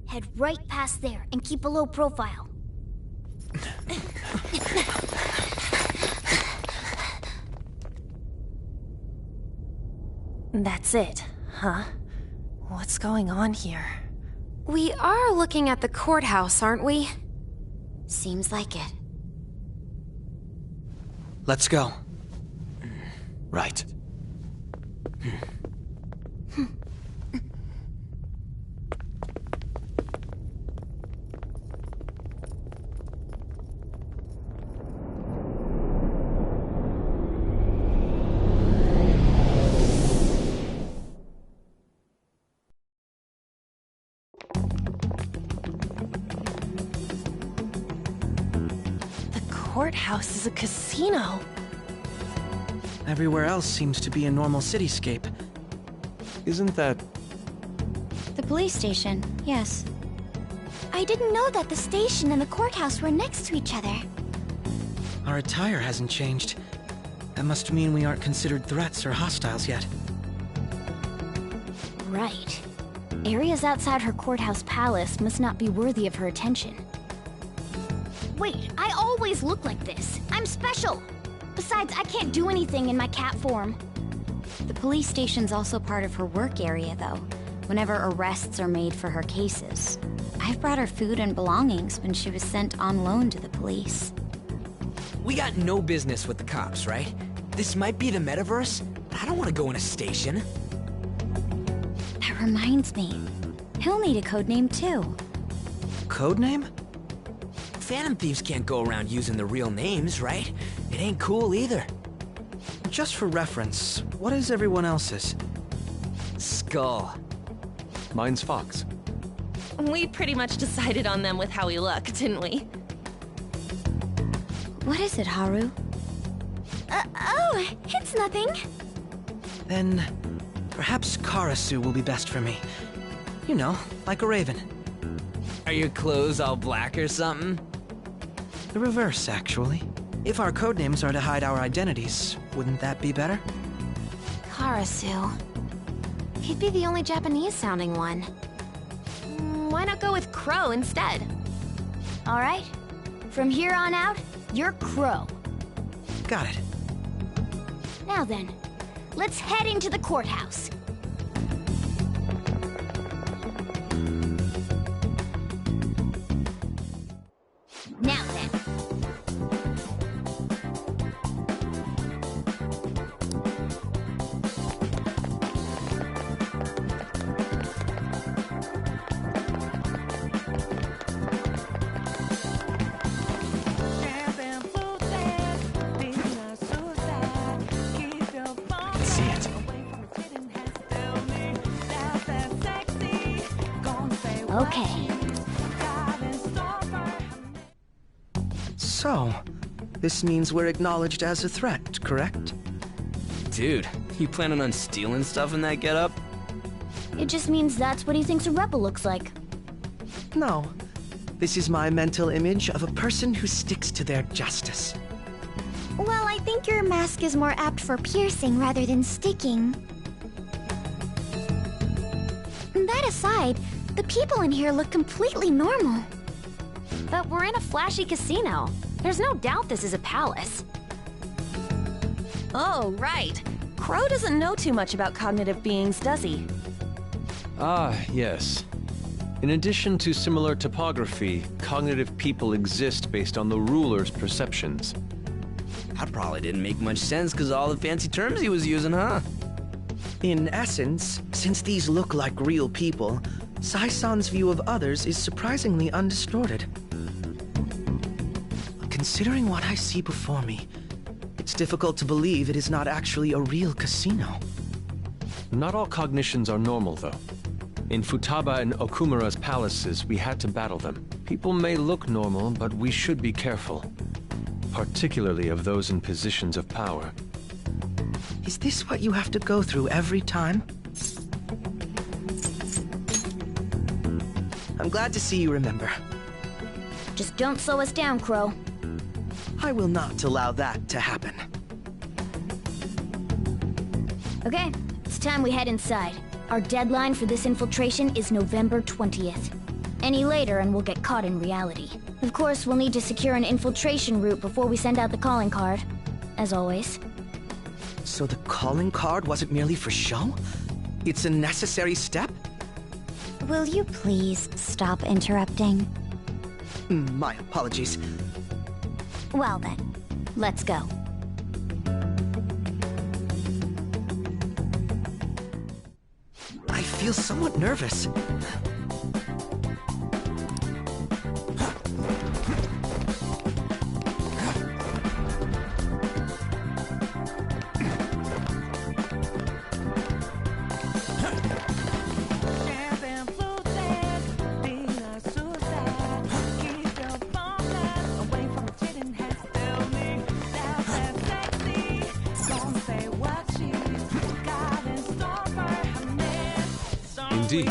Head right past there and keep a low profile. That's it, huh? What's going on here? We are looking at the courthouse, aren't we? Seems like it. Let's go. Right. Courthouse is a casino. Everywhere else seems to be a normal cityscape. Isn't that... The police station, yes. I didn't know that the station and the courthouse were next to each other. Our attire hasn't changed. That must mean we aren't considered threats or hostiles yet. Right. Areas outside her courthouse palace must not be worthy of her attention. Wait, I always look like this. I'm special. Besides, I can't do anything in my cat form. The police station's also part of her work area, though, whenever arrests are made for her cases. I've brought her food and belongings when she was sent on loan to the police. We got no business with the cops, right? This might be the metaverse, but I don't want to go in a station. That reminds me. He'll need a code name too. Code name? Phantom Thieves can't go around using their real names, right? It ain't cool either. Just for reference, what is everyone else's? Skull. Mine's Fox. We pretty much decided on them with how we look, didn't we? What is it, Haru? Oh, it's nothing. Then, perhaps Karasu will be best for me. You know, like a raven. Are your clothes all black or something? The reverse, actually. If our codenames are to hide our identities, wouldn't that be better? Karasu. He'd be the only Japanese-sounding one. Why not go with Crow instead? All right. From here on out, you're Crow. Got it. Now then, let's head into the courthouse. Now then. Okay. So, this means we're acknowledged as a threat, correct? Dude, you planning on stealing stuff in that getup? It just means that's what he thinks a rebel looks like. No. This is my mental image of a person who sticks to their justice. Well, I think your mask is more apt for piercing rather than sticking. That aside, the people in here look completely normal. But we're in a flashy casino. There's no doubt this is a palace. Oh, right. Crow doesn't know too much about cognitive beings, does he? Ah, yes. In addition to similar topography, cognitive people exist based on the ruler's perceptions. That probably didn't make much sense because of all the fancy terms he was using, huh? In essence, since these look like real people, Sai-san's view of others is surprisingly undistorted. Considering what I see before me, it's difficult to believe it is not actually a real casino. Not all cognitions are normal, though. In Futaba and Okumura's palaces, we had to battle them. People may look normal, but we should be careful. Particularly of those in positions of power. Is this what you have to go through every time? I'm glad to see you remember. Just don't slow us down, Crow. I will not allow that to happen. Okay, it's time we head inside. Our deadline for this infiltration is November 20th. Any later and we'll get caught in reality. Of course, we'll need to secure an infiltration route before we send out the calling card. As always. So the calling card wasn't merely for show? It's a necessary step? Will you please stop interrupting? My apologies. Well then, let's go. I feel somewhat nervous. Indeed.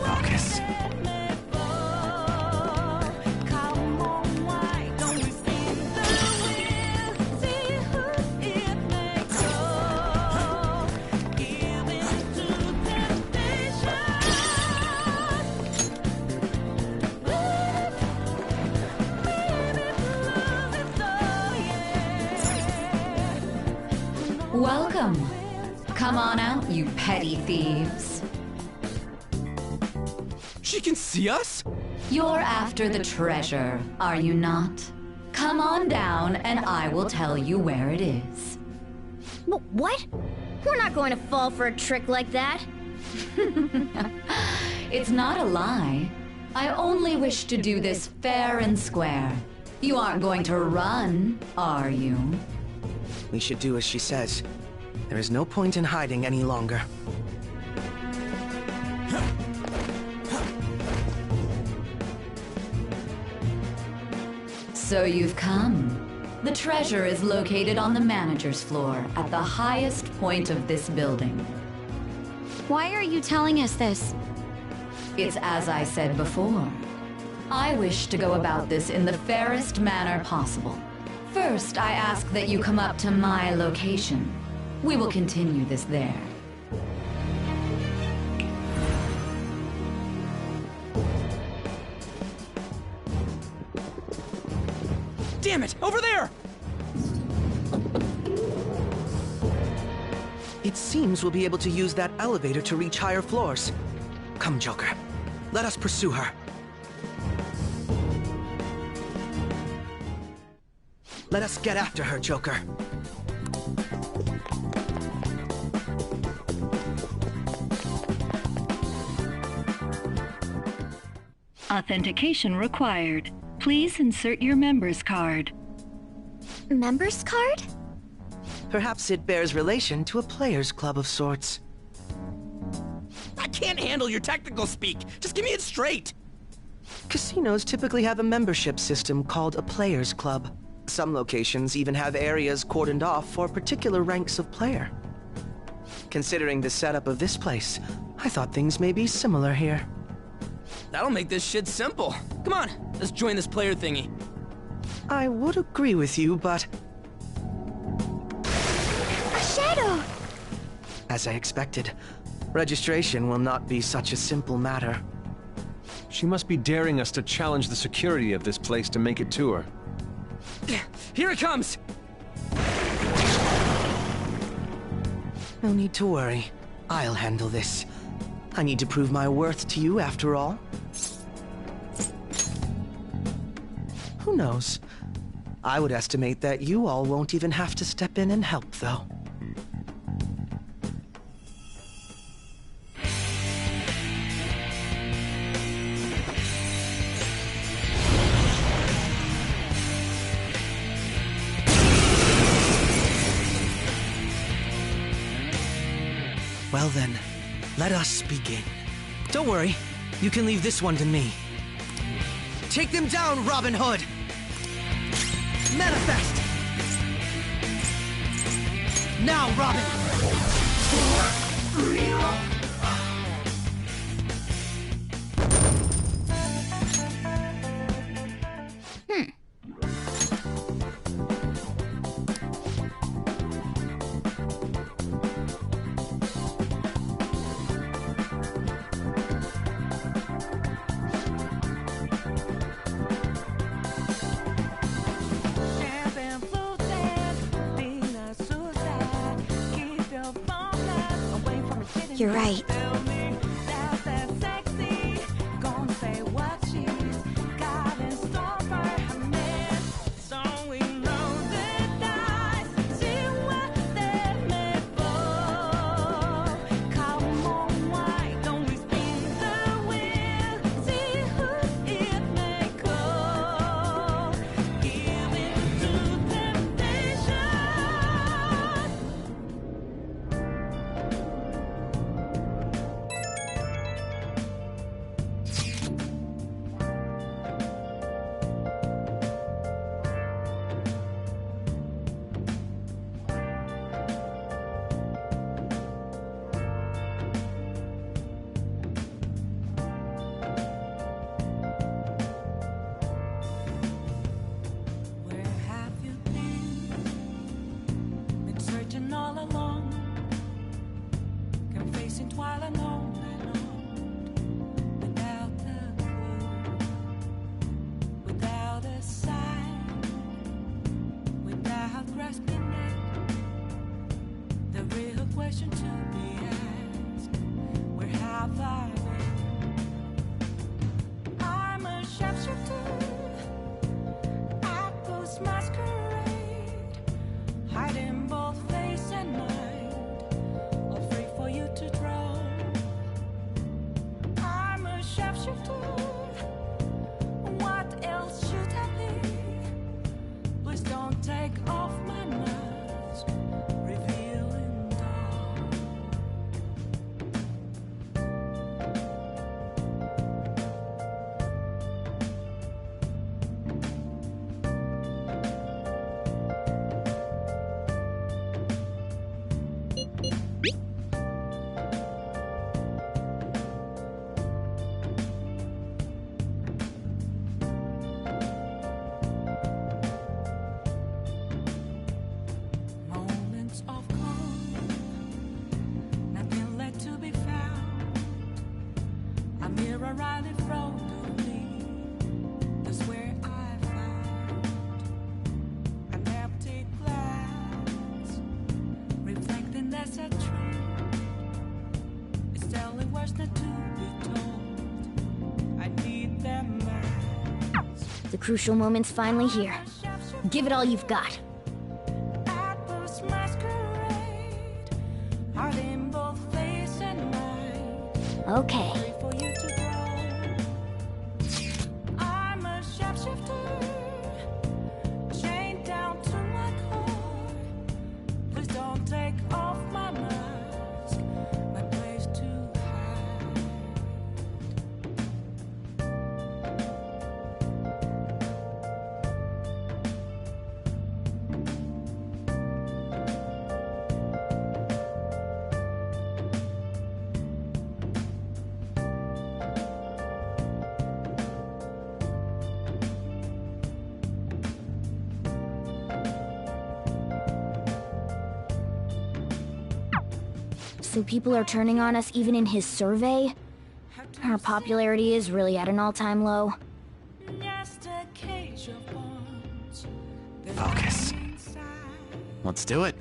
Focus. Welcome. Come on out, you petty thieves. She can see us? You're after the treasure, are you not? Come on down and I will tell you where it is. What? We're not going to fall for a trick like that. It's not a lie. I only wish to do this fair and square. You aren't going to run, are you? We should do as she says. There is no point in hiding any longer. So you've come. The treasure is located on the manager's floor, at the highest point of this building. Why are you telling us this? It's as I said before. I wish to go about this in the fairest manner possible. First, I ask that you come up to my location. We will continue this there. Damn it! Over there! It seems we'll be able to use that elevator to reach higher floors. Come, Joker. Let us pursue her. Let us get after her, Joker. Authentication required. Please insert your member's card. Member's card? Perhaps it bears relation to a players' club of sorts. I can't handle your technical speak. Just give me it straight. Casinos typically have a membership system called a players' club. Some locations even have areas cordoned off for particular ranks of player. Considering the setup of this place, I thought things may be similar here. That'll make this shit simple. Come on, let's join this player thingy. I would agree with you, but... A shadow! As I expected, registration will not be such a simple matter. She must be daring us to challenge the security of this place to make it to her. Here it comes! No need to worry. I'll handle this. I need to prove my worth to you, after all. Who knows? I would estimate that you all won't even have to step in and help, though. Well then, let us begin. Don't worry, you can leave this one to me. Take them down, Robin Hood! Manifest! Now, Robin! You're right. Hiding both face and crucial moment's finally here. Give it all you've got. Okay. So people are turning on us even in his survey? Our popularity is really at an all-time low. Focus. Let's do it.